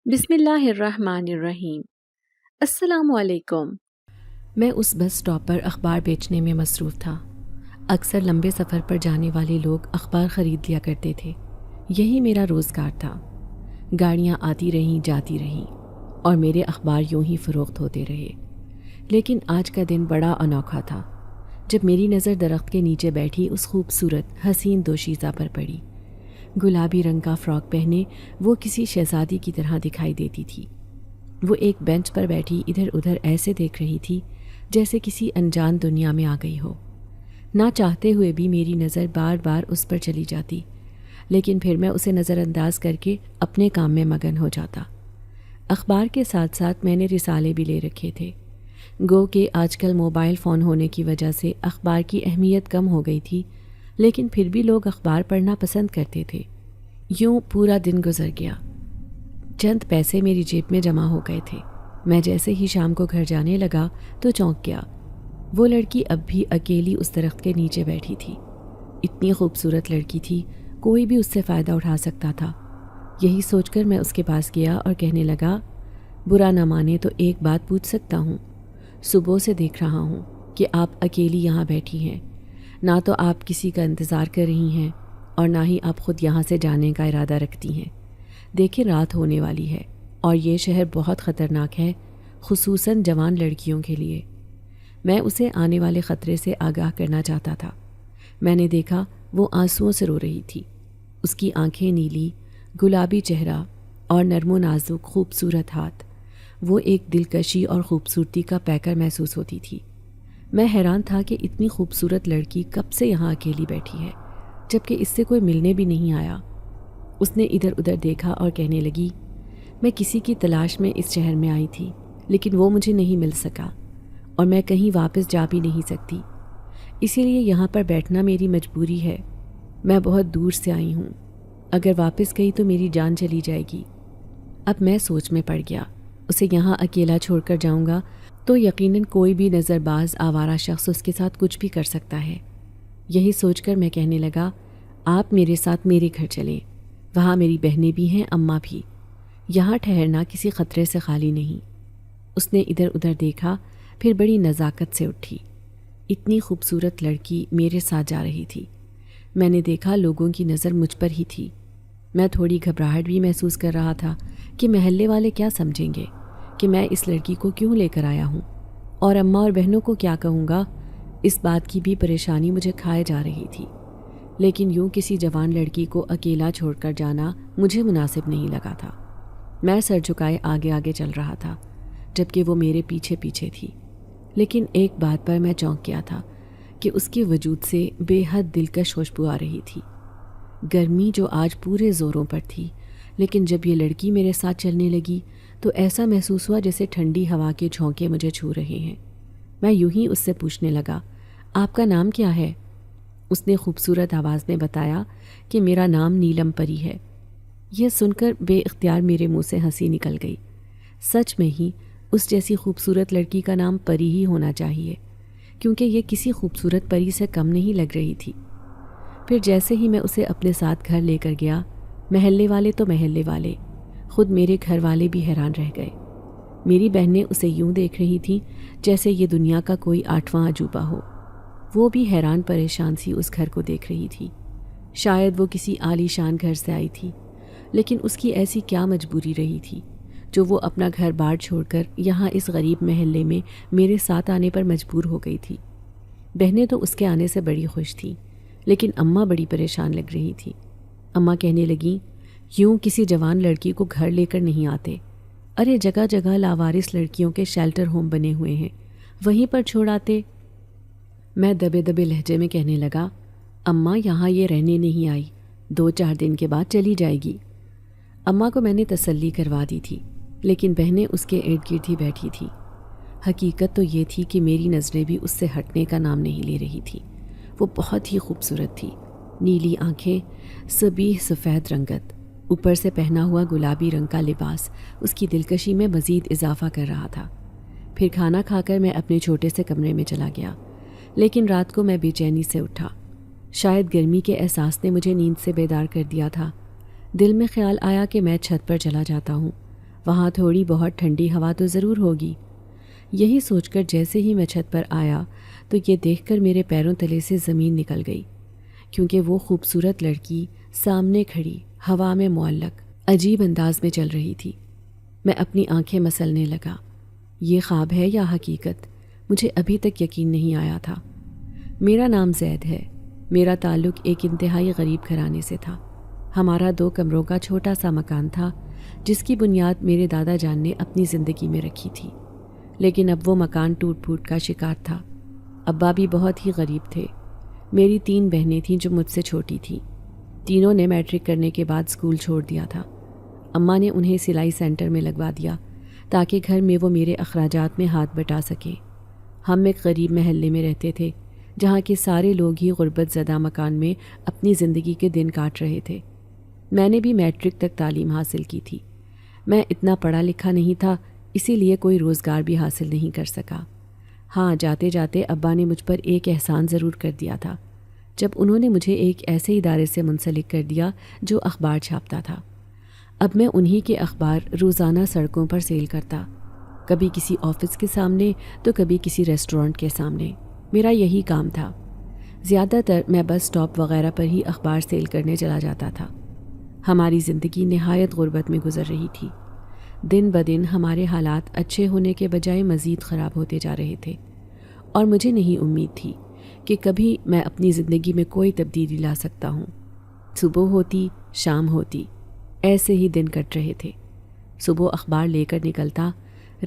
بسم اللہ الرحمن الرحیم۔ السلام علیکم۔ میں اس بس سٹاپ پر اخبار بیچنے میں مصروف تھا۔ اکثر لمبے سفر پر جانے والے لوگ اخبار خرید لیا کرتے تھے۔ یہی میرا روزگار تھا۔ گاڑیاں آتی رہیں جاتی رہیں اور میرے اخبار یوں ہی فروخت ہوتے رہے۔ لیکن آج کا دن بڑا انوکھا تھا جب میری نظر درخت کے نیچے بیٹھی اس خوبصورت حسین دوشیزہ پر پڑی۔ گلابی رنگ کا فراک پہنے وہ کسی شہزادی کی طرح دکھائی دیتی تھی۔ وہ ایک بینچ پر بیٹھی ادھر ادھر ایسے دیکھ رہی تھی جیسے کسی انجان دنیا میں آ گئی ہو۔ نہ چاہتے ہوئے بھی میری نظر بار بار اس پر چلی جاتی، لیکن پھر میں اسے نظر انداز کر کے اپنے کام میں مگن ہو جاتا۔ اخبار کے ساتھ ساتھ میں نے رسالے بھی لے رکھے تھے۔ گو کہ آج کل موبائل فون ہونے کی وجہ سے اخبار کی اہمیت کم ہو گئی تھی، لیکن پھر بھی لوگ اخبار پڑھنا پسند کرتے تھے۔ یوں پورا دن گزر گیا۔ چند پیسے میری جیب میں جمع ہو گئے تھے۔ میں جیسے ہی شام کو گھر جانے لگا تو چونک گیا۔ وہ لڑکی اب بھی اکیلی اس درخت کے نیچے بیٹھی تھی۔ اتنی خوبصورت لڑکی تھی، کوئی بھی اس سے فائدہ اٹھا سکتا تھا۔ یہی سوچ کر میں اس کے پاس گیا اور کہنے لگا، برا نہ مانے تو ایک بات پوچھ سکتا ہوں؟ صبح سے دیکھ رہا ہوں کہ آپ اکیلی یہاں بیٹھی ہیں۔ نہ تو آپ کسی کا انتظار کر رہی ہیں اور نہ ہی آپ خود یہاں سے جانے کا ارادہ رکھتی ہیں۔ دیکھیں رات ہونے والی ہے اور یہ شہر بہت خطرناک ہے، خصوصاً جوان لڑکیوں کے لیے۔ میں اسے آنے والے خطرے سے آگاہ کرنا چاہتا تھا۔ میں نے دیکھا وہ آنسوؤں سے رو رہی تھی۔ اس کی آنکھیں نیلی، گلابی چہرہ اور نرم و نازک خوبصورت ہاتھ۔ وہ ایک دلکشی اور خوبصورتی کا پیکر محسوس ہوتی تھی۔ میں حیران تھا کہ اتنی خوبصورت لڑکی کب سے یہاں اکیلی بیٹھی ہے، جبکہ اس سے کوئی ملنے بھی نہیں آیا۔ اس نے ادھر ادھر دیکھا اور کہنے لگی، میں کسی کی تلاش میں اس شہر میں آئی تھی، لیکن وہ مجھے نہیں مل سکا اور میں کہیں واپس جا بھی نہیں سکتی، اسی لیے یہاں پر بیٹھنا میری مجبوری ہے۔ میں بہت دور سے آئی ہوں، اگر واپس گئی تو میری جان چلی جائے گی۔ اب میں سوچ میں پڑ گیا، اسے یہاں اکیلا چھوڑ کر جاؤں گا تو یقیناً کوئی بھی نظر باز آوارہ شخص اس کے ساتھ کچھ بھی کر سکتا ہے۔ یہی سوچ کر میں کہنے لگا، آپ میرے ساتھ میرے گھر چلیں، وہاں میری بہنیں بھی ہیں، اماں بھی۔ یہاں ٹھہرنا کسی خطرے سے خالی نہیں۔ اس نے ادھر ادھر دیکھا، پھر بڑی نزاکت سے اٹھی۔ اتنی خوبصورت لڑکی میرے ساتھ جا رہی تھی۔ میں نے دیکھا لوگوں کی نظر مجھ پر ہی تھی۔ میں تھوڑی گھبراہٹ بھی محسوس کر رہا تھا کہ محلے والے کیا سمجھیں گے کہ میں اس لڑکی کو کیوں لے کر آیا ہوں، اور اماں اور بہنوں کو کیا کہوں گا۔ اس بات کی بھی پریشانی مجھے کھائے جا رہی تھی، لیکن یوں کسی جوان لڑکی کو اکیلا چھوڑ کر جانا مجھے مناسب نہیں لگا تھا۔ میں سر جھکائے آگے آگے چل رہا تھا، جبکہ وہ میرے پیچھے پیچھے تھی۔ لیکن ایک بات پر میں چونک گیا تھا کہ اس کے وجود سے بے حد دلکش خوشبو آ رہی تھی۔ گرمی جو آج پورے زوروں پر تھی، لیکن جب یہ لڑکی میرے ساتھ چلنے لگی تو ایسا محسوس ہوا جیسے ٹھنڈی ہوا کے جھونکے مجھے چھو رہے ہیں۔ میں یوں ہی اس سے پوچھنے لگا، آپ کا نام کیا ہے؟ اس نے خوبصورت آواز میں بتایا کہ میرا نام نیلم پری ہے۔ یہ سن کر بے اختیار میرے منہ سے ہنسی نکل گئی۔ سچ میں ہی اس جیسی خوبصورت لڑکی کا نام پری ہی ہونا چاہیے، کیونکہ یہ کسی خوبصورت پری سے کم نہیں لگ رہی تھی۔ پھر جیسے ہی میں اسے اپنے ساتھ گھر لے کر گیا، محلے والے تو محلے والے، خود میرے گھر والے بھی حیران رہ گئے۔ میری بہنیں اسے یوں دیکھ رہی تھیں جیسے یہ دنیا کا کوئی 8واں عجوبہ ہو۔ وہ بھی حیران پریشان سی اس گھر کو دیکھ رہی تھی۔ شاید وہ کسی عالی شان گھر سے آئی تھی، لیکن اس کی ایسی کیا مجبوری رہی تھی جو وہ اپنا گھر بار چھوڑ کر یہاں اس غریب محلے میں میرے ساتھ آنے پر مجبور ہو گئی تھی۔ بہنیں تو اس کے آنے سے بڑی خوش تھیں، لیکن اماں بڑی پریشان لگ رہی تھی۔ اماں کہنے لگیں، یوں کسی جوان لڑکی کو گھر لے کر نہیں آتے، ارے جگہ جگہ لاوارث لڑکیوں کے شیلٹر ہوم بنے ہوئے ہیں، وہیں پر چھوڑ آتے۔ میں دبے دبے لہجے میں کہنے لگا، اماں یہاں یہ رہنے نہیں آئی، 2-4 دن کے بعد چلی جائے گی۔ اماں کو میں نے تسلی کروا دی تھی، لیکن بہنیں اس کے ارد گرد ہی بیٹھی تھیں۔ حقیقت تو یہ تھی کہ میری نظریں بھی اس سے ہٹنے کا نام نہیں لے رہی تھیں۔ وہ بہت ہی خوبصورت تھی، نیلی آنکھیں، سبیہ سفید رنگت، اوپر سے پہنا ہوا گلابی رنگ کا لباس اس کی دلکشی میں مزید اضافہ کر رہا تھا۔ پھر کھانا کھا کر میں اپنے چھوٹے سے کمرے میں چلا گیا، لیکن رات کو میں بے چینی سے اٹھا۔ شاید گرمی کے احساس نے مجھے نیند سے بیدار کر دیا تھا۔ دل میں خیال آیا کہ میں چھت پر چلا جاتا ہوں وہاں تھوڑی بہت ٹھنڈی ہوا تو ضرور ہوگی۔ یہی سوچ کر جیسے ہی میں چھت پر آیا تو یہ دیکھ کر میرے پیروں تلے سے زمین نکل گئی، کیونکہ وہ خوبصورت لڑکی سامنے کھڑی ہوا میں معلق عجیب انداز میں چل رہی تھی۔ میں اپنی آنکھیں مسلنے لگا۔ یہ خواب ہے یا حقیقت؟ مجھے ابھی تک یقین نہیں آیا تھا۔ میرا نام زید ہے۔ میرا تعلق ایک انتہائی غریب گھرانے سے تھا۔ ہمارا 2 کمروں کا چھوٹا سا مکان تھا جس کی بنیاد میرے دادا جان نے اپنی زندگی میں رکھی تھی، لیکن اب وہ مکان ٹوٹ پھوٹ کا شکار تھا۔ ابا بھی بہت ہی غریب تھے۔ میری 3 بہنیں تھیں جو مجھ سے چھوٹی تھیں۔ تینوں نے میٹرک کرنے کے بعد اسکول چھوڑ دیا تھا۔ اماں نے انہیں سلائی سینٹر میں لگوا دیا تاکہ گھر میں وہ میرے اخراجات میں ہاتھ بٹا سکیں۔ ہم ایک غریب محلے میں رہتے تھے جہاں کے سارے لوگ ہی غربت زدہ مکان میں اپنی زندگی کے دن کاٹ رہے تھے۔ میں نے بھی میٹرک تک تعلیم حاصل کی تھی۔ میں اتنا پڑھا لکھا نہیں تھا، اسی لیے کوئی روزگار بھی حاصل نہیں کر سکا۔ ہاں، جاتے جاتے ابا نے مجھ پر ایک احسان ضرور کر دیا تھا جب انہوں نے مجھے ایک ایسے ادارے سے منسلک کر دیا جو اخبار چھاپتا تھا۔ اب میں انہی کے اخبار روزانہ سڑکوں پر سیل کرتا، کبھی کسی آفس کے سامنے تو کبھی کسی ریسٹورنٹ کے سامنے۔ میرا یہی کام تھا۔ زیادہ تر میں بس اسٹاپ وغیرہ پر ہی اخبار سیل کرنے چلا جاتا تھا۔ ہماری زندگی نہایت غربت میں گزر رہی تھی۔ دن بدن ہمارے حالات اچھے ہونے کے بجائے مزید خراب ہوتے جا رہے تھے، اور مجھے نہیں امید تھی کہ کبھی میں اپنی زندگی میں کوئی تبدیلی لا سکتا ہوں۔ صبح ہوتی، شام ہوتی، ایسے ہی دن کٹ رہے تھے۔ صبح اخبار لے کر نکلتا،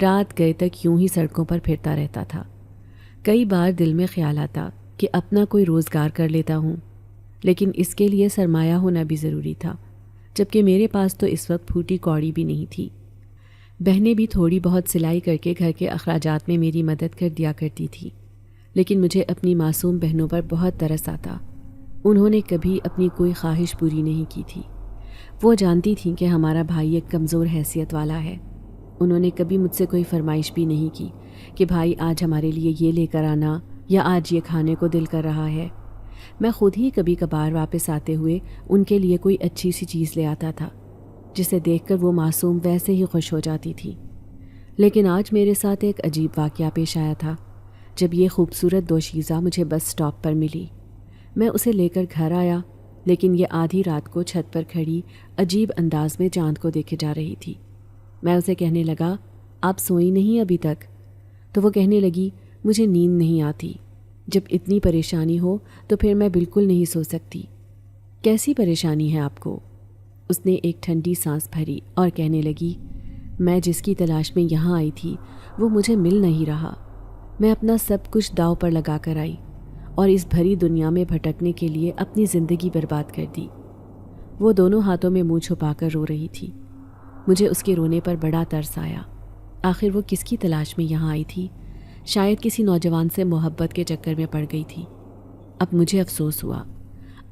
رات گئے تک یوں ہی سڑکوں پر پھرتا رہتا تھا۔ کئی بار دل میں خیال آتا کہ اپنا کوئی روزگار کر لیتا ہوں، لیکن اس کے لیے سرمایہ ہونا بھی ضروری تھا، جبکہ میرے پاس تو اس وقت پھوٹی کوڑی بھی نہیں تھی۔ بہنیں بھی تھوڑی بہت سلائی کر کے گھر کے اخراجات میں میری مدد کر دیا کرتی تھی، لیکن مجھے اپنی معصوم بہنوں پر بہت ترس آتا۔ انہوں نے کبھی اپنی کوئی خواہش پوری نہیں کی تھی۔ وہ جانتی تھیں کہ ہمارا بھائی ایک کمزور حیثیت والا ہے۔ انہوں نے کبھی مجھ سے کوئی فرمائش بھی نہیں کی کہ بھائی آج ہمارے لیے یہ لے کر آنا، یا آج یہ کھانے کو دل کر رہا ہے۔ میں خود ہی کبھی کبھار واپس آتے ہوئے ان کے لیے کوئی اچھی سی چیز لے آتا تھا، جسے دیکھ کر وہ معصوم ویسے ہی خوش ہو جاتی تھی۔ لیکن آج میرے ساتھ ایک عجیب واقعہ پیش آیا تھا جب یہ خوبصورت دوشیزہ مجھے بس اسٹاپ پر ملی۔ میں اسے لے کر گھر آیا، لیکن یہ آدھی رات کو چھت پر کھڑی عجیب انداز میں چاند کو دیکھے جا رہی تھی۔ میں اسے کہنے لگا، آپ سوئی نہیں ابھی تک؟ تو وہ کہنے لگی، مجھے نیند نہیں آتی۔ جب اتنی پریشانی ہو تو پھر میں بالکل نہیں سو سکتی۔ کیسی پریشانی ہے آپ کو؟ اس نے ایک ٹھنڈی سانس بھری اور کہنے لگی، میں جس کی تلاش میں یہاں آئی تھی وہ مجھے مل نہیں رہا۔ میں اپنا سب کچھ داؤ پر لگا کر آئی اور اس بھری دنیا میں بھٹکنے کے لیے اپنی زندگی برباد کر دی۔ وہ دونوں ہاتھوں میں منہ چھپا کر رو رہی تھی۔ مجھے اس کے رونے پر بڑا ترس آیا۔ آخر وہ کس کی تلاش میں یہاں آئی تھی؟ شاید کسی نوجوان سے محبت کے چکر میں پڑ گئی تھی۔ اب مجھے افسوس ہوا،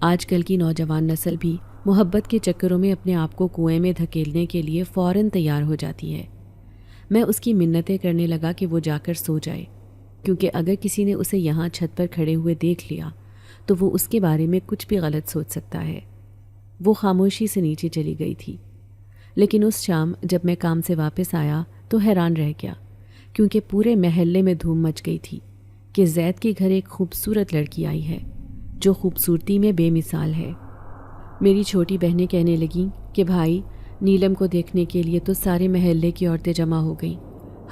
آج کل کی نوجوان نسل بھی محبت کے چکروں میں اپنے آپ کو کنویں میں دھکیلنے کے لیے فوراً تیار ہو جاتی ہے۔ میں اس کی منتیں کرنے لگا کہ وہ جا کر سو جائے، کیونکہ اگر کسی نے اسے یہاں چھت پر کھڑے ہوئے دیکھ لیا تو وہ اس کے بارے میں کچھ بھی غلط سوچ سکتا ہے۔ وہ خاموشی سے نیچے چلی گئی تھی، لیکن اس شام جب میں کام سے واپس آیا تو حیران رہ گیا، کیونکہ پورے محلے میں دھوم مچ گئی تھی کہ زید کے گھر ایک خوبصورت لڑکی آئی ہے جو خوبصورتی میں بے مثال ہے۔ میری چھوٹی بہنیں کہنے لگیں کہ بھائی، نیلم کو دیکھنے کے لیے تو سارے محلے کی عورتیں جمع ہو گئیں،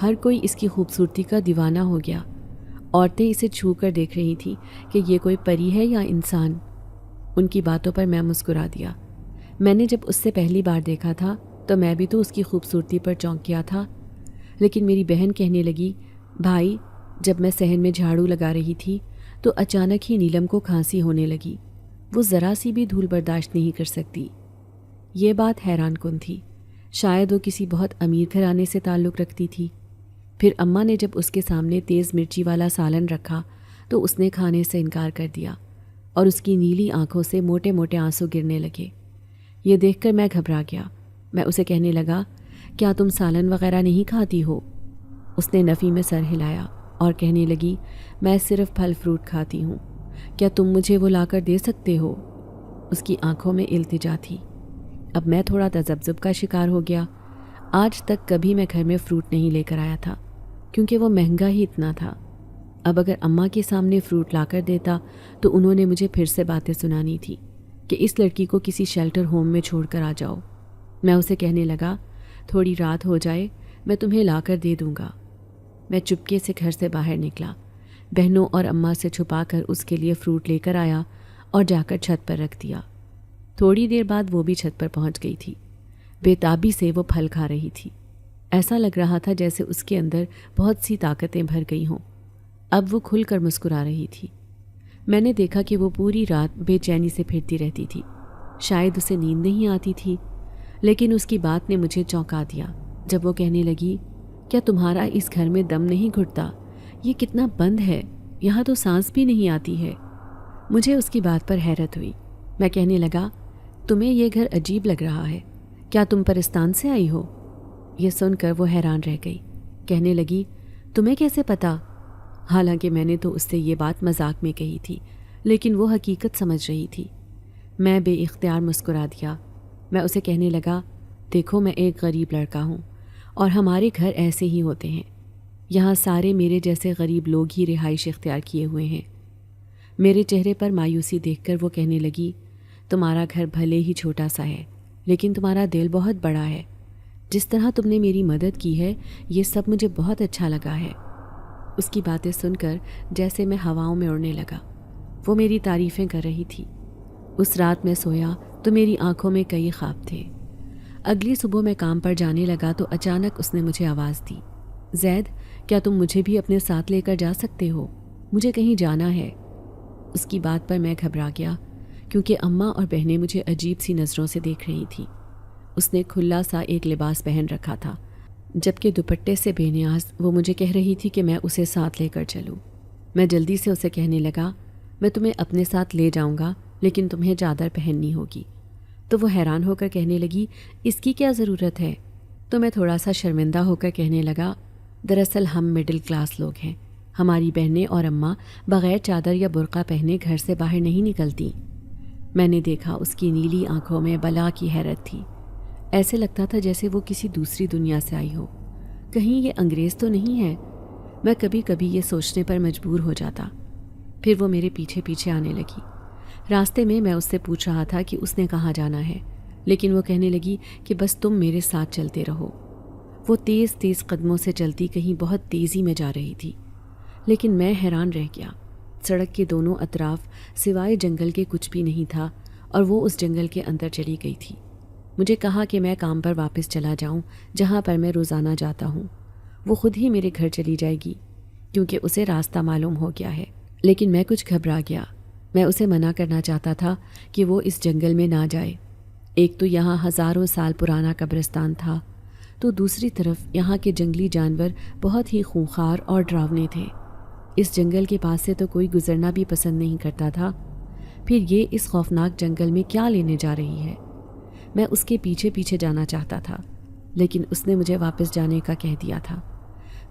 ہر کوئی اس کی خوبصورتی کا دیوانہ ہو گیا۔ عورتیں اسے چھو کر دیکھ رہی تھیں کہ یہ کوئی پری ہے یا انسان۔ ان کی باتوں پر میں مسکرا دیا۔ میں نے جب اس سے پہلی بار دیکھا تھا تو میں بھی تو اس کی خوبصورتی پر چونک گیا تھا، لیکن میری بہن کہنے لگی، بھائی، جب میں صحن میں جھاڑو لگا رہی تھی تو اچانک ہی نیلم کو کھانسی ہونے لگی۔ وہ ذرا سی بھی دھول برداشت نہیں کر سکتی۔ یہ بات حیران کن تھی، شاید وہ کسی بہت امیر گھرانے سے تعلق رکھتی تھی۔ پھر اماں نے جب اس کے سامنے تیز مرچی والا سالن رکھا تو اس نے کھانے سے انکار کر دیا اور اس کی نیلی آنکھوں سے موٹے موٹے آنسو گرنے لگے۔ یہ دیکھ کر میں گھبرا گیا۔ میں اسے کہنے لگا، کیا تم سالن وغیرہ نہیں کھاتی ہو؟ اس نے نفی میں سر ہلایا اور کہنے لگی، میں صرف پھل فروٹ کھاتی ہوں، کیا تم مجھے وہ لا کر دے سکتے ہو؟ اس کی آنکھوں میں التجا تھی۔ اب میں تھوڑا تذبذب کا شکار ہو گیا۔ آج تک کبھی میں گھر میں فروٹ نہیں لے کر آیا تھا کیونکہ وہ مہنگا ہی اتنا تھا۔ اب اگر اماں کے سامنے فروٹ لا کر دیتا تو انہوں نے مجھے پھر سے باتیں سنانی تھی کہ اس لڑکی کو کسی شیلٹر ہوم میں چھوڑ کر آ جاؤ۔ میں اسے کہنے لگا تھوڑی رات ہو جائے میں تمہیں لا کر دے دوں گا۔ میں چپکے سے گھر سے باہر نکلا، بہنوں اور اماں سے چھپا کر اس کے لیے فروٹ لے کر آیا اور جا کر چھت پر رکھ دیا۔ تھوڑی دیر بعد وہ بھی چھت پر پہنچ گئی تھی۔ بے تابی سے وہ پھل کھا رہی تھی، ایسا لگ رہا تھا جیسے اس کے اندر بہت سی طاقتیں بھر گئی ہوں۔ اب وہ کھل کر مسکرا رہی تھی۔ میں نے دیکھا کہ وہ پوری رات بے چینی سے پھرتی رہتی تھی، شاید اسے نیند نہیں آتی تھی، لیکن اس کی بات نے مجھے چونکا دیا جب وہ کہنے لگی کیا تمہارا اس گھر میں دم نہیں گھٹتا؟ یہ کتنا بند ہے، یہاں تو سانس بھی نہیں آتی ہے۔ مجھے اس کی بات پر حیرت ہوئی۔ میں کہنے لگا تمہیں یہ گھر عجیب لگ رہا ہے، کیا تم پرستان سے آئی ہو؟ یہ سن کر وہ حیران رہ گئی، کہنے لگی تمہیں کیسے پتا؟ حالانکہ میں نے تو اس سے یہ بات مذاق میں کہی تھی، لیکن وہ حقیقت سمجھ رہی تھی۔ میں بے اختیار مسکرا دیا۔ میں اسے کہنے لگا دیکھو میں ایک غریب لڑکا ہوں اور ہمارے گھر ایسے ہی ہوتے ہیں، یہاں سارے میرے جیسے غریب لوگ ہی رہائش اختیار کیے ہوئے ہیں۔ میرے چہرے پر مایوسی دیکھ کر وہ کہنے لگی تمہارا گھر بھلے ہی چھوٹا سا ہے لیکن تمہارا دل بہت بڑا ہے، جس طرح تم نے میری مدد کی ہے یہ سب مجھے بہت اچھا لگا ہے۔ اس کی باتیں سن کر جیسے میں ہواؤں میں اڑنے لگا۔ وہ میری تعریفیں کر رہی تھی۔ اس رات میں سویا تو میری آنکھوں میں کئی خواب تھے۔ اگلی صبح میں کام پر جانے لگا تو اچانک اس نے مجھے آواز دی زید کیا تم مجھے بھی اپنے ساتھ لے کر جا سکتے ہو؟ مجھے کہیں جانا ہے۔ اس کی بات پر میں گھبرا گیا کیونکہ اماں اور بہنیں مجھے عجیب سی نظروں سے دیکھ رہی تھیں۔ اس نے کھلا سا ایک لباس پہن رکھا تھا، جبکہ دوپٹے سے بے نیاز وہ مجھے کہہ رہی تھی کہ میں اسے ساتھ لے کر چلوں۔ میں جلدی سے اسے کہنے لگا میں تمہیں اپنے ساتھ لے جاؤں گا لیکن تمہیں چادر پہننی ہوگی۔ تو وہ حیران ہو کر کہنے لگی اس کی کیا ضرورت ہے؟ تو میں تھوڑا سا شرمندہ ہو کر کہنے لگا دراصل ہم مڈل کلاس لوگ ہیں، ہماری بہنیں اور اماں بغیر چادر یا برقع پہنے گھر سے باہر نہیں نکلتی۔ میں نے دیکھا اس کی نیلی آنکھوں میں بلا کی حیرت تھی، ایسے لگتا تھا جیسے وہ کسی دوسری دنیا سے آئی ہو، کہیں یہ انگریز تو نہیں ہے؟ میں کبھی کبھی یہ سوچنے پر مجبور ہو جاتا۔ پھر وہ میرے پیچھے پیچھے آنے لگی۔ راستے میں میں اس سے پوچھ رہا تھا کہ اس نے کہاں جانا ہے، لیکن وہ کہنے لگی کہ بس تم میرے ساتھ چلتے رہو۔ وہ تیز تیز قدموں سے چلتی کہیں بہت تیزی میں جا رہی تھی، لیکن میں حیران رہ گیا۔ سڑک کے دونوں اطراف سوائے جنگل کے کچھ بھی نہیں تھا اور وہ اس جنگل کے اندر چلی گئی تھی۔ مجھے کہا کہ میں کام پر واپس چلا جاؤں جہاں پر میں روزانہ جاتا ہوں، وہ خود ہی میرے گھر چلی جائے گی کیونکہ اسے راستہ معلوم ہو گیا ہے۔ لیکن میں کچھ گھبرا گیا۔ میں اسے منع کرنا چاہتا تھا کہ وہ اس جنگل میں نہ جائے۔ ایک تو یہاں ہزاروں سال پرانا قبرستان تھا، تو دوسری طرف یہاں کے جنگلی جانور بہت ہی خونخوار اور ڈراونے تھے۔ اس جنگل کے پاس سے تو کوئی گزرنا بھی پسند نہیں کرتا تھا، پھر یہ اس خوفناک جنگل میں کیا لینے جا رہی ہے؟ میں اس کے پیچھے پیچھے جانا چاہتا تھا، لیکن اس نے مجھے واپس جانے کا کہہ دیا تھا۔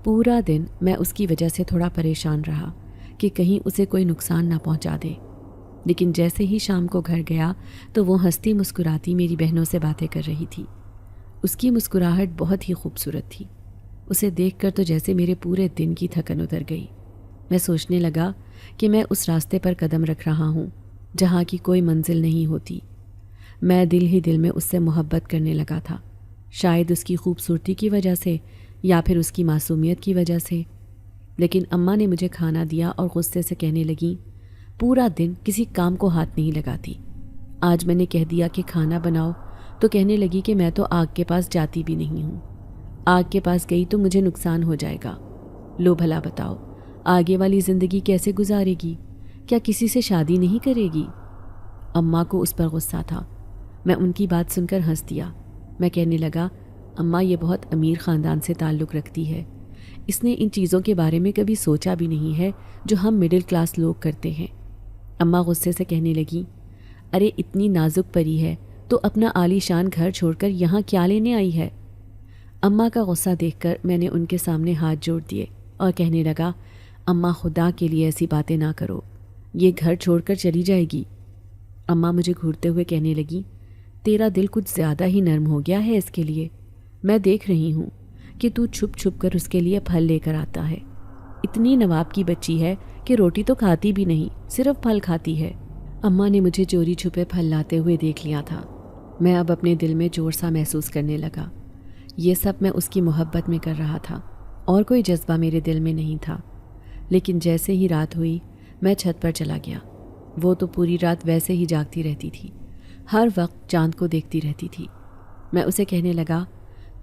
پورا دن میں اس کی وجہ سے تھوڑا پریشان رہا کہ کہیں اسے کوئی نقصان نہ پہنچا دے، لیکن جیسے ہی شام کو گھر گیا تو وہ ہنستی مسکراتی میری بہنوں سے باتیں کر رہی تھی۔ اس کی مسکراہٹ بہت ہی خوبصورت تھی، اسے دیکھ کر تو جیسے میرے پورے دن کی تھکن اتر گئی۔ میں سوچنے لگا کہ میں اس راستے پر قدم رکھ رہا ہوں جہاں کی کوئی منزل نہیں ہوتی۔ میں دل ہی دل میں اس سے محبت کرنے لگا تھا، شاید اس کی خوبصورتی کی وجہ سے یا پھر اس کی معصومیت کی وجہ سے۔ لیکن اماں نے مجھے کھانا دیا اور غصے سے کہنے لگیں پورا دن کسی کام کو ہاتھ نہیں لگاتی، آج میں نے کہہ دیا کہ کھانا بناؤ تو کہنے لگی کہ میں تو آگ کے پاس جاتی بھی نہیں ہوں، آگ کے پاس گئی تو مجھے نقصان ہو جائے گا۔ لو بھلا بتاؤ آگے والی زندگی کیسے گزارے گی؟ کیا کسی سے شادی نہیں کرے گی؟ اماں کو اس پر غصہ تھا۔ میں ان کی بات سن کر ہنس دیا۔ میں کہنے لگا اماں یہ بہت امیر خاندان سے تعلق رکھتی ہے، اس نے ان چیزوں کے بارے میں کبھی سوچا بھی نہیں ہے جو ہم مڈل کلاس لوگ کرتے ہیں۔ اماں غصے سے کہنے لگی ارے اتنی نازک پری ہے تو اپنا عالی شان گھر چھوڑ کر یہاں کیا لینے آئی ہے؟ اماں کا غصہ دیکھ کر میں نے ان کے سامنے ہاتھ جوڑ دیے اور کہنے لگا اماں خدا کے لیے ایسی باتیں نہ کرو، یہ گھر چھوڑ کر چلی جائے گی۔ اماں مجھے گھورتے ہوئے کہنے لگی تیرا دل کچھ زیادہ ہی نرم ہو گیا ہے اس کے لیے، میں دیکھ رہی ہوں کہ تو چھپ چھپ کر اس کے لیے پھل لے کر آتا ہے۔ اتنی نواب کی بچی ہے کہ روٹی تو کھاتی بھی نہیں، صرف پھل کھاتی ہے۔ اماں نے مجھے چوری چھپے پھل لاتے ہوئے دیکھ لیا تھا۔ میں اب اپنے دل میں چور سا محسوس کرنے لگا۔ یہ سب میں اس کی محبت میں کر رہا تھا اور کوئی جذبہ میرے دل میں نہیں تھا۔ لیکن جیسے ہی رات ہوئی میں چھت پر چلا گیا۔ وہ تو پوری رات ویسے ہی جاگتی رہتی تھی، ہر وقت چاند کو دیکھتی رہتی تھی۔ میں اسے کہنے لگا،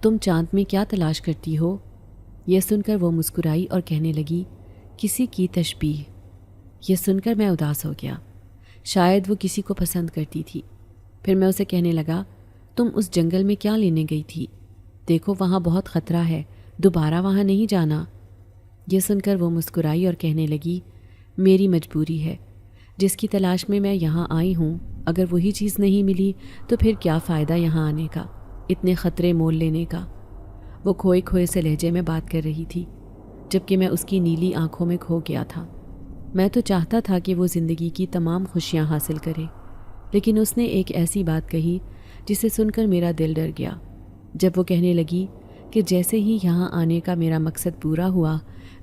تم چاند میں کیا تلاش کرتی ہو؟ یہ سن کر وہ مسکرائی اور کہنے لگی، کسی کی تشبیہ۔ یہ سن کر میں اداس ہو گیا، شاید وہ کسی کو پسند کرتی تھی۔ پھر میں اسے کہنے لگا، تم اس جنگل میں کیا لینے گئی تھی؟ دیکھو وہاں بہت خطرہ ہے، دوبارہ وہاں نہیں جانا۔ یہ سن کر وہ مسکرائی اور کہنے لگی، میری مجبوری ہے، جس کی تلاش میں یہاں آئی ہوں، اگر وہی چیز نہیں ملی تو پھر کیا فائدہ یہاں آنے کا، اتنے خطرے مول لینے کا۔ وہ کھوئے کھوئے سے لہجے میں بات کر رہی تھی، جبکہ میں اس کی نیلی آنکھوں میں کھو گیا تھا۔ میں تو چاہتا تھا کہ وہ زندگی کی تمام خوشیاں حاصل کرے، لیکن اس نے ایک ایسی بات کہی جسے سن کر میرا دل ڈر گیا۔ جب وہ کہنے لگی کہ جیسے ہی یہاں آنے کا میرا مقصد پورا ہوا،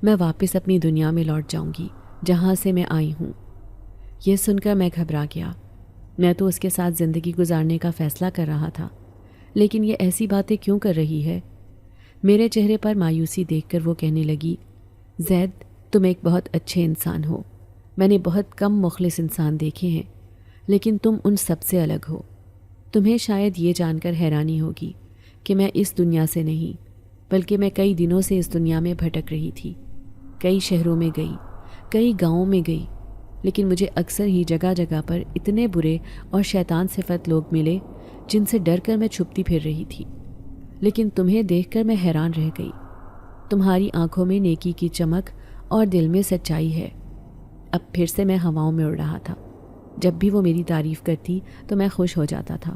میں واپس اپنی دنیا میں لوٹ جاؤں گی جہاں سے میں آئی ہوں۔ یہ سن کر میں گھبرا گیا۔ میں تو اس کے ساتھ زندگی گزارنے کا فیصلہ کر رہا تھا، لیکن یہ ایسی باتیں کیوں کر رہی ہے؟ میرے چہرے پر مایوسی دیکھ کر وہ کہنے لگی، زید تم ایک بہت اچھے انسان ہو، میں نے بہت کم مخلص انسان دیکھے ہیں، لیکن تم ان سب سے الگ ہو۔ تمہیں شاید یہ جان کر حیرانی ہوگی کہ میں اس دنیا سے نہیں، بلکہ میں کئی دنوں سے اس دنیا میں بھٹک رہی تھی۔ کئی شہروں میں گئی، کئی گاؤں میں گئی، لیکن مجھے اکثر ہی جگہ جگہ پر اتنے برے اور شیطان صفت لوگ ملے جن سے ڈر کر میں چھپتی پھر رہی تھی۔ لیکن تمہیں دیکھ کر میں حیران رہ گئی۔ تمہاری آنکھوں میں نیکی کی چمک اور دل میں سچائی ہے۔ اب پھر سے میں ہواؤں میں اڑ رہا تھا۔ جب بھی وہ میری تعریف کرتی تو میں خوش ہو جاتا تھا۔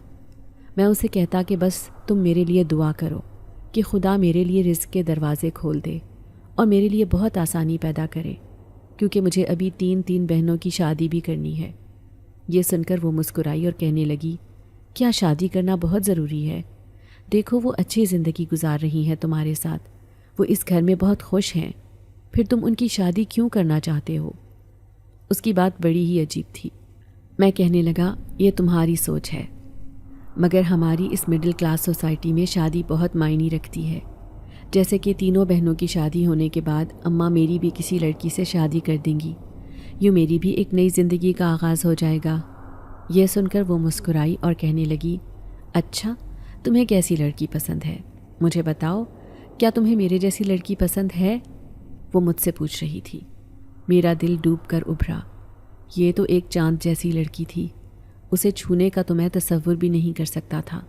میں اسے کہتا کہ بس تم میرے لیے دعا کرو کہ خدا میرے لیے رزق کے دروازے کھول دے اور میرے لیے بہت آسانی پیدا کرے، کیونکہ مجھے ابھی 3 بہنوں کی شادی بھی کرنی ہے۔ یہ سن کر وہ مسکرائی اور کہنے لگی، کیا شادی کرنا بہت ضروری ہے؟ دیکھو وہ اچھی زندگی گزار رہی ہیں تمہارے ساتھ، وہ اس گھر میں بہت خوش ہیں، پھر تم ان کی شادی کیوں کرنا چاہتے ہو؟ اس کی بات بڑی ہی عجیب تھی۔ میں کہنے لگا، یہ تمہاری سوچ ہے، مگر ہماری اس مڈل کلاس سوسائٹی میں شادی بہت معنی رکھتی ہے۔ جیسے کہ 3 بہنوں کی شادی ہونے کے بعد اماں میری بھی کسی لڑکی سے شادی کر دیں گی، یوں میری بھی ایک نئی زندگی کا آغاز ہو جائے گا۔ یہ سن کر وہ مسکرائی اور کہنے لگی، اچھا تمہیں کیسی لڑکی پسند ہے؟ مجھے بتاؤ، کیا تمہیں میرے جیسی لڑکی پسند ہے؟ وہ مجھ سے پوچھ رہی تھی۔ میرا دل ڈوب کر ابھرا۔ یہ تو ایک چاند جیسی لڑکی تھی، اسے چھونے کا تو میں تصور بھی نہیں کر سکتا تھا۔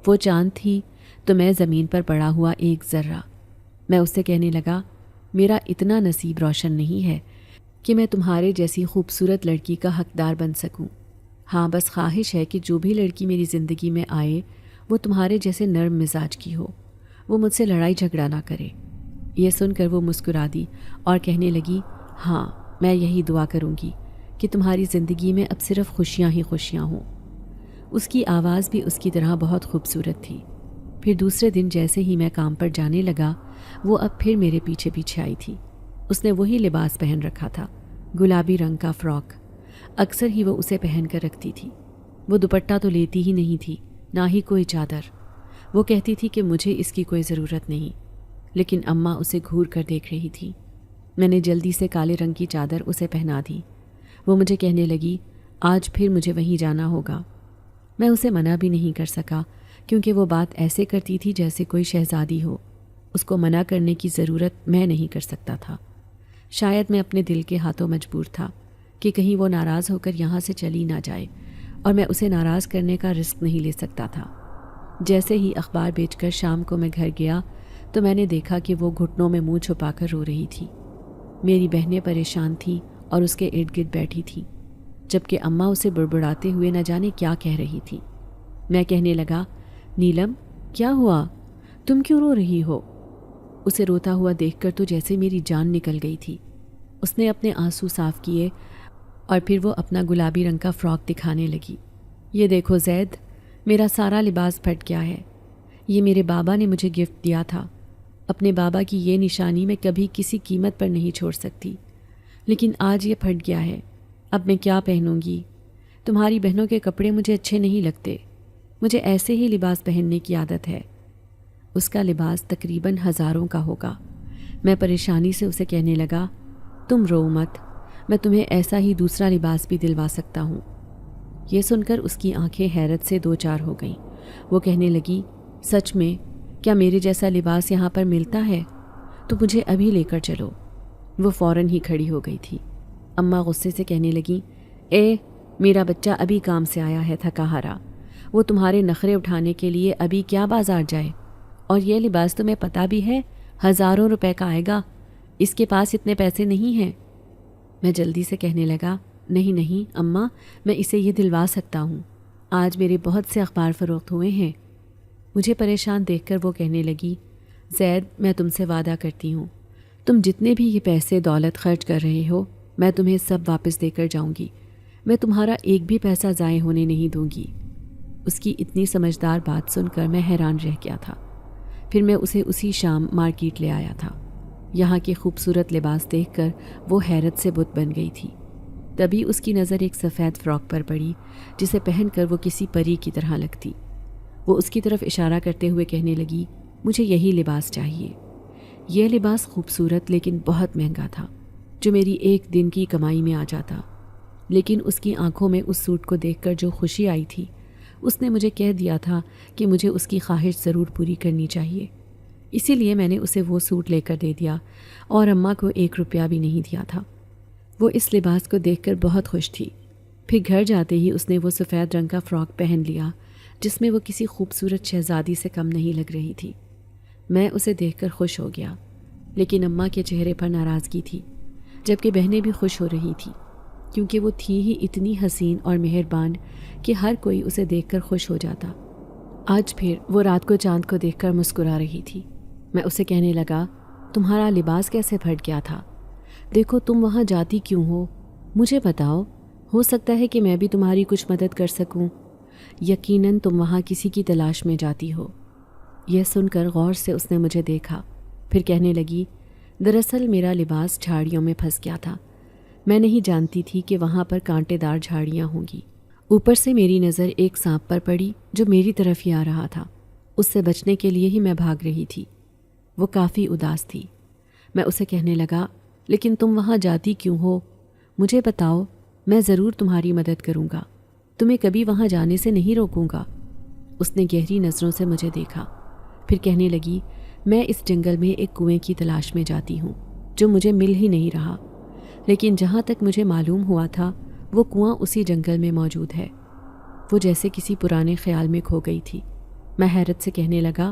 وہ چاند تھی تو میں زمین پر پڑا ہوا ایک ذرہ۔ میں اس سے کہنے لگا، میرا اتنا نصیب روشن نہیں ہے کہ میں تمہارے جیسی خوبصورت لڑکی کا حقدار بن سکوں۔ ہاں بس خواہش ہے کہ جو بھی لڑکی میری زندگی میں آئے وہ تمہارے جیسے نرم مزاج کی ہو، وہ مجھ سے لڑائی جھگڑا نہ کرے۔ یہ سن کر وہ مسکرا دی اور کہنے لگی، ہاں میں یہی دعا کروں گی کہ تمہاری زندگی میں اب صرف خوشیاں ہی خوشیاں ہوں۔ اس کی آواز بھی اس کی طرح بہت خوبصورت تھی۔ پھر دوسرے دن جیسے ہی میں کام پر جانے لگا، وہ اب پھر میرے پیچھے پیچھے آئی تھی۔ اس نے وہی لباس پہن رکھا تھا، گلابی رنگ کا فراک۔ اکثر ہی وہ اسے پہن کر رکھتی تھی۔ وہ دوپٹہ تو لیتی ہی نہیں تھی، نہ ہی کوئی چادر۔ وہ کہتی تھی کہ مجھے اس کی کوئی ضرورت نہیں، لیکن اماں اسے گھور کر دیکھ رہی تھی۔ میں نے جلدی سے کالے رنگ کی چادر اسے پہنا دی۔ وہ مجھے کہنے لگی، آج پھر مجھے وہیں جانا ہوگا۔ میں اسے منع بھی نہیں کر سکا، کیونکہ وہ بات ایسے کرتی تھی جیسے کوئی شہزادی ہو۔ اس کو منع کرنے کی ضرورت میں نہیں کر سکتا تھا۔ شاید میں اپنے دل کے ہاتھوں مجبور تھا کہ کہیں وہ ناراض ہو کر یہاں سے چلی نہ جائے، اور میں اسے ناراض کرنے کا رسک نہیں لے سکتا تھا۔ جیسے ہی اخبار بیچ کر شام کو میں گھر گیا تو میں نے دیکھا کہ وہ گھٹنوں میں منہ چھپا کر رو رہی تھی۔ میری بہنیں پریشان تھیں اور اس کے ارد گرد بیٹھی تھیں، جبکہ اماں اسے بڑبڑاتے ہوئے نہ جانے کیا کہہ رہی تھی۔ میں کہنے لگا، نیلم کیا ہوا؟ تم کیوں رو رہی ہو؟ اسے روتا ہوا دیکھ کر تو جیسے میری جان نکل گئی تھی۔ اس نے اپنے آنسو صاف کیے اور پھر وہ اپنا گلابی رنگ کا فراک دکھانے لگی۔ یہ دیکھو زید، میرا سارا لباس پھٹ گیا ہے، یہ میرے بابا نے مجھے گفٹ دیا تھا۔ اپنے بابا کی یہ نشانی میں کبھی کسی قیمت پر نہیں چھوڑ سکتی، لیکن آج یہ پھٹ گیا ہے۔ اب میں کیا پہنوں گی؟ تمہاری بہنوں کے کپڑے مجھے اچھے نہیں لگتے، مجھے ایسے ہی لباس پہننے کی عادت ہے۔ اس کا لباس تقریباً ہزاروں کا ہوگا۔ میں پریشانی سے اسے کہنے لگا، تم رو مت، میں تمہیں ایسا ہی دوسرا لباس بھی دلوا سکتا ہوں۔ یہ سن کر اس کی آنکھیں حیرت سے دو چار ہو گئیں۔ وہ کہنے لگی، سچ میں کیا میرے جیسا لباس یہاں پر ملتا ہے؟ تو مجھے ابھی لے کر چلو۔ وہ فوراً ہی کھڑی ہو گئی تھی۔ اماں غصے سے کہنے لگیں، اے میرا بچہ ابھی کام سے آیا ہے تھکا ہارا، وہ تمہارے نخرے اٹھانے کے لیے ابھی کیا بازار جائے؟ اور یہ لباس تمہیں پتہ بھی ہے ہزاروں روپے کا آئے گا، اس کے پاس اتنے پیسے نہیں ہیں۔ میں جلدی سے کہنے لگا، نہیں نہیں اماں، میں اسے یہ دلوا سکتا ہوں، آج میرے بہت سے اخبار فروخت ہوئے ہیں۔ مجھے پریشان دیکھ کر وہ کہنے لگی، زید میں تم سے وعدہ کرتی ہوں، تم جتنے بھی یہ پیسے دولت خرچ کر رہے ہو میں تمہیں سب واپس دے کر جاؤں گی، میں تمہارا ایک بھی پیسہ ضائع ہونے نہیں دوں گی۔ اس کی اتنی سمجھدار بات سن کر میں حیران رہ گیا تھا۔ پھر میں اسے اسی شام مارکیٹ لے آیا تھا۔ یہاں کے خوبصورت لباس دیکھ کر وہ حیرت سے بت بن گئی تھی۔ تبھی اس کی نظر ایک سفید فراک پر پڑی جسے پہن کر وہ کسی پری کی طرح لگتی۔ وہ اس کی طرف اشارہ کرتے ہوئے کہنے لگی، مجھے یہی لباس چاہیے۔ یہ لباس خوبصورت لیکن بہت مہنگا تھا، جو میری ایک دن کی کمائی میں آ جاتا، لیکن اس کی آنکھوں میں اس سوٹ کو دیکھ کر جو خوشی آئی تھی، اس نے مجھے کہہ دیا تھا کہ مجھے اس کی خواہش ضرور پوری کرنی چاہیے۔ اسی لیے میں نے اسے وہ سوٹ لے کر دے دیا اور اماں کو 1 روپیہ بھی نہیں دیا تھا۔ وہ اس لباس کو دیکھ کر بہت خوش تھی۔ پھر گھر جاتے ہی اس نے وہ سفید رنگ کا فراک پہن لیا جس میں وہ کسی خوبصورت شہزادی سے کم نہیں لگ رہی تھی۔ میں اسے دیکھ کر خوش ہو گیا، لیکن اماں کے چہرے پر ناراضگی تھی، جبکہ بہنیں بھی خوش ہو رہی تھیں، کیونکہ وہ تھی ہی اتنی حسین اور مہربان کہ ہر کوئی اسے دیکھ کر خوش ہو جاتا۔ آج پھر وہ رات کو چاند کو دیکھ کر مسکرا رہی تھی۔ میں اسے کہنے لگا، تمہارا لباس کیسے پھٹ گیا تھا؟ دیکھو تم وہاں جاتی کیوں ہو؟ مجھے بتاؤ، ہو سکتا ہے کہ میں بھی تمہاری کچھ مدد کر سکوں۔ یقیناً تم وہاں کسی کی تلاش میں جاتی ہو۔ یہ سن کر غور سے اس نے مجھے دیکھا، پھر کہنے لگی، دراصل میرا لباس جھاڑیوں میں پھنس گیا تھا، میں نہیں جانتی تھی کہ وہاں پر کانٹے دار جھاڑیاں ہوں گی۔ اوپر سے میری نظر ایک سانپ پر پڑی جو میری طرف ہی آ رہا تھا، اس سے بچنے کے لیے ہی میں بھاگ رہی تھی۔ وہ کافی اداس تھی۔ میں اسے کہنے لگا، لیکن تم وہاں جاتی کیوں ہو؟ مجھے بتاؤ، میں ضرور تمہاری مدد کروں گا، تمہیں کبھی وہاں جانے سے نہیں روکوں گا۔ اس نے گہری نظروں سے مجھے دیکھا، پھر کہنے لگی، میں اس جنگل میں ایک کنویں کی تلاش میں جاتی ہوں جو مجھے مل ہی نہیں رہا، لیکن جہاں تک مجھے معلوم ہوا تھا وہ کنواں اسی جنگل میں موجود ہے۔ وہ جیسے کسی پرانے خیال میں کھو گئی تھی۔ میں حیرت سے کہنے لگا،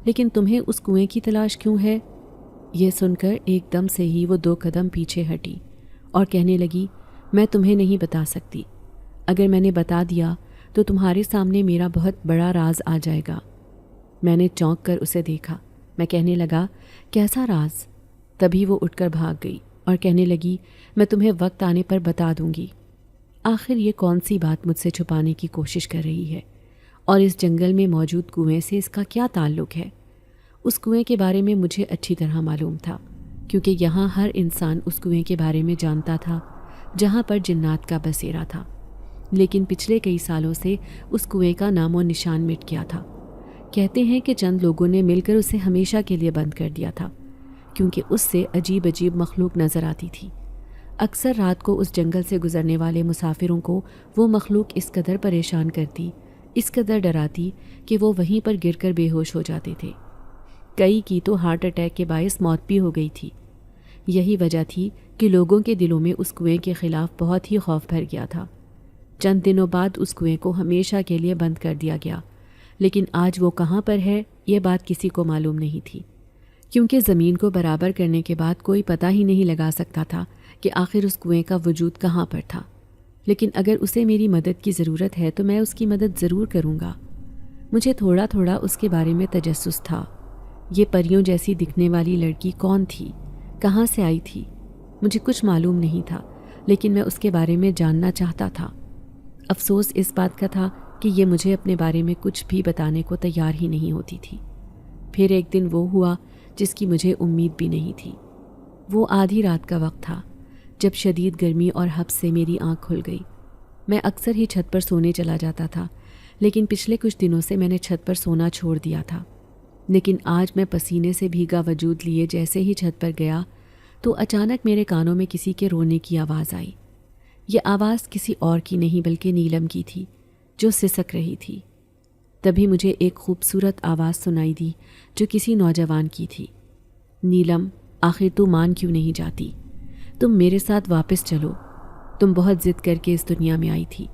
لیکن تمہیں اس کنویں کی تلاش کیوں ہے؟ یہ سن کر ایک دم سے ہی وہ 2 قدم پیچھے ہٹی اور کہنے لگی، میں تمہیں نہیں بتا سکتی، اگر میں نے بتا دیا تو تمہارے سامنے میرا بہت بڑا راز آ جائے گا۔ میں نے چونک کر اسے دیکھا۔ میں کہنے لگا، کیسا راز؟ تبھی وہ اٹھ کر بھاگ گئی اور کہنے لگی، میں تمہیں وقت آنے پر بتا دوں گی۔ آخر یہ کون سی بات مجھ سے چھپانے کی کوشش کر رہی ہے، اور اس جنگل میں موجود کنویں سے اس کا کیا تعلق ہے؟ اس کنویں کے بارے میں مجھے اچھی طرح معلوم تھا، کیونکہ یہاں ہر انسان اس کنویں کے بارے میں جانتا تھا جہاں پر جنات کا بسیرا تھا، لیکن پچھلے کئی سالوں سے اس کنویں کا نام و نشان مٹ گیا تھا۔ کہتے ہیں کہ چند لوگوں نے مل کر اسے ہمیشہ کے لیے بند کر دیا تھا، کیونکہ اس سے عجیب عجیب مخلوق نظر آتی تھی۔ اکثر رات کو اس جنگل سے گزرنے والے مسافروں کو وہ مخلوق اس قدر پریشان کرتی، اس قدر ڈراتی کہ وہ وہیں پر گر کر بے ہوش ہو جاتے تھے۔ کئی کی تو ہارٹ اٹیک کے باعث موت بھی ہو گئی تھی۔ یہی وجہ تھی کہ لوگوں کے دلوں میں اس کنویں کے خلاف بہت ہی خوف بھر گیا تھا۔ چند دنوں بعد اس کنویں کو ہمیشہ کے لیے بند کر دیا گیا، لیکن آج وہ کہاں پر ہے یہ بات کسی کو معلوم نہیں تھی، کیونکہ زمین کو برابر کرنے کے بعد کوئی پتہ ہی نہیں لگا سکتا تھا کہ آخر اس کنویں کا وجود کہاں پر تھا۔ لیکن اگر اسے میری مدد کی ضرورت ہے تو میں اس کی مدد ضرور کروں گا۔ مجھے تھوڑا تھوڑا اس کے بارے میں تجسس تھا۔ یہ پریوں جیسی دکھنے والی لڑکی کون تھی، کہاں سے آئی تھی؟ مجھے کچھ معلوم نہیں تھا، لیکن میں اس کے بارے میں جاننا چاہتا تھا۔ افسوس اس بات کا تھا کہ یہ مجھے اپنے بارے میں کچھ بھی بتانے کو تیار ہی نہیں ہوتی تھی۔ پھر ایک دن وہ ہوا جس کی مجھے امید بھی نہیں تھی۔ وہ آدھی رات کا وقت تھا جب شدید گرمی اور حبس سے میری آنکھ کھل گئی۔ میں اکثر ہی چھت پر سونے چلا جاتا تھا، لیکن پچھلے کچھ دنوں سے میں نے چھت پر سونا چھوڑ دیا تھا۔ لیکن آج میں پسینے سے بھیگا وجود لیے جیسے ہی چھت پر گیا تو اچانک میرے کانوں میں کسی کے رونے کی آواز آئی۔ یہ آواز کسی اور کی نہیں بلکہ نیلم کی تھی جو سسک رہی تھی۔ تبھی مجھے ایک خوبصورت آواز سنائی دی جو کسی نوجوان کی تھی۔ نیلم، آخر تو مان کیوں نہیں جاتی؟ تم میرے ساتھ واپس چلو۔ تم بہت ضد کر کے اس دنیا میں آئی تھی۔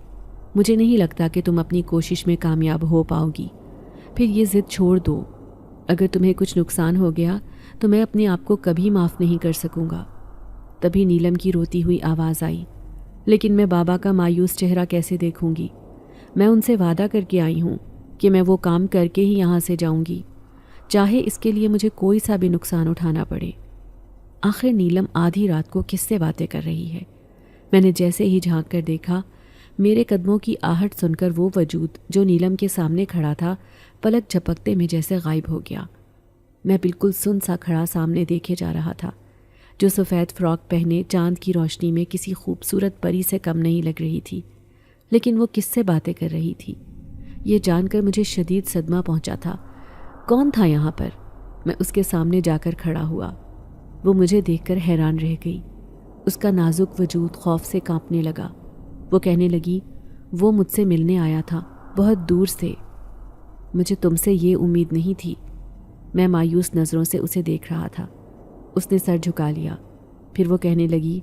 مجھے نہیں لگتا کہ تم اپنی کوشش میں کامیاب ہو پاؤ گی۔ پھر یہ ضد چھوڑ دو۔ اگر تمہیں کچھ نقصان ہو گیا تو میں اپنے آپ کو کبھی معاف نہیں کر سکوں گا۔ تبھی نیلم کی روتی ہوئی آواز آئی، لیکن میں بابا کا مایوس چہرہ کیسے دیکھوں گی؟ میں ان سے وعدہ کر کے آئی ہوں کہ میں وہ کام کر کے ہی یہاں سے جاؤں گی، چاہے اس کے لیے مجھے کوئی سا بھی نقصان اٹھانا پڑے۔ آخر نیلم آدھی رات کو کس سے باتیں کر رہی ہے؟ میں نے جیسے ہی جھانک کر دیکھا، میرے قدموں کی آہٹ سن کر وہ وجود جو نیلم کے سامنے کھڑا تھا پلک جھپکتے میں جیسے غائب ہو گیا۔ میں بالکل سن سا کھڑا سامنے دیکھے جا رہا تھا، جو سفید فراک پہنے چاند کی روشنی میں کسی خوبصورت پری سے کم نہیں لگ رہی تھی۔ لیکن وہ کس سے باتیں کر رہی تھی؟ یہ جان کر مجھے شدید صدمہ پہنچا تھا۔ کون تھا یہاں پر؟ میں اس کے سامنے جا کر کھڑا ہوا۔ وہ مجھے دیکھ کر حیران رہ گئی۔ اس کا نازک وجود خوف سے کانپنے لگا۔ وہ کہنے لگی، وہ مجھ سے ملنے آیا تھا، بہت دور سے۔ مجھے تم سے یہ امید نہیں تھی۔ میں مایوس نظروں سے اسے دیکھ رہا تھا۔ اس نے سر جھکا لیا۔ پھر وہ کہنے لگی،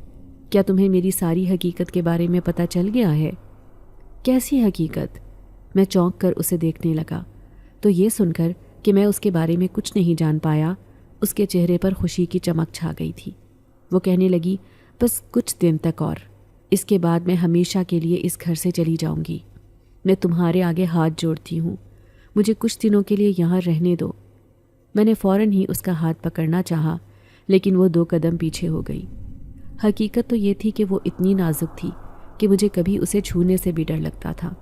کیا تمہیں میری ساری حقیقت کے بارے میں پتہ چل گیا ہے؟ کیسی حقیقت؟ میں چونک کر اسے دیکھنے لگا تو یہ سن کر کہ میں اس کے بارے میں کچھ نہیں جان پایا، اس کے چہرے پر خوشی کی چمک چھا گئی تھی۔ وہ کہنے لگی، بس کچھ دن تک اور، اس کے بعد میں ہمیشہ کے لیے اس گھر سے چلی جاؤں گی۔ میں تمہارے آگے ہاتھ جوڑتی ہوں، مجھے کچھ دنوں کے لیے یہاں رہنے دو۔ میں نے فوراً ہی اس کا ہاتھ پکڑنا چاہا، لیکن وہ 2 قدم پیچھے ہو گئی۔ حقیقت تو یہ تھی کہ وہ اتنی نازک تھی کہ مجھے کبھی اسے چھونے سے بھی ڈر لگتا تھا،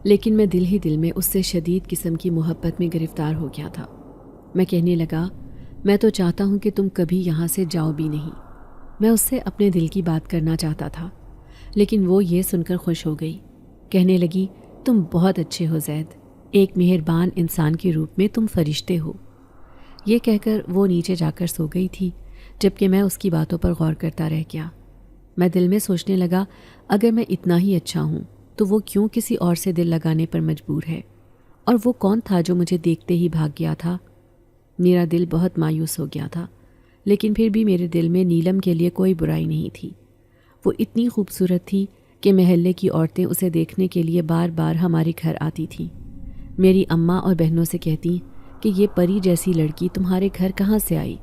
لیکن میں دل ہی دل میں اس سے شدید قسم کی محبت میں گرفتار ہو گیا تھا۔ میں کہنے لگا، میں تو چاہتا ہوں کہ تم کبھی یہاں سے جاؤ بھی نہیں۔ میں اس سے اپنے دل کی بات کرنا چاہتا تھا، لیکن وہ یہ سن کر خوش ہو گئی۔ کہنے لگی، تم بہت اچھے ہو زید، ایک مہربان انسان کے روپ میں تم فرشتے ہو۔ یہ کہہ کر وہ نیچے جا کر سو گئی تھی، جبکہ میں اس کی باتوں پر غور کرتا رہ گیا۔ میں دل میں سوچنے لگا، اگر میں اتنا ہی اچھا ہوں تو وہ کیوں کسی اور سے دل لگانے پر مجبور ہے؟ اور وہ کون تھا جو مجھے دیکھتے ہی بھاگ گیا تھا؟ میرا دل بہت مایوس ہو گیا تھا، لیکن پھر بھی میرے دل میں نیلم کے لیے کوئی برائی نہیں تھی۔ وہ اتنی خوبصورت تھی کہ محلے کی عورتیں اسے دیکھنے کے لیے بار بار ہمارے گھر آتی تھیں۔ میری اماں اور بہنوں سے کہتی کہ یہ پری جیسی لڑکی تمہارے گھر کہاں سے آئی؟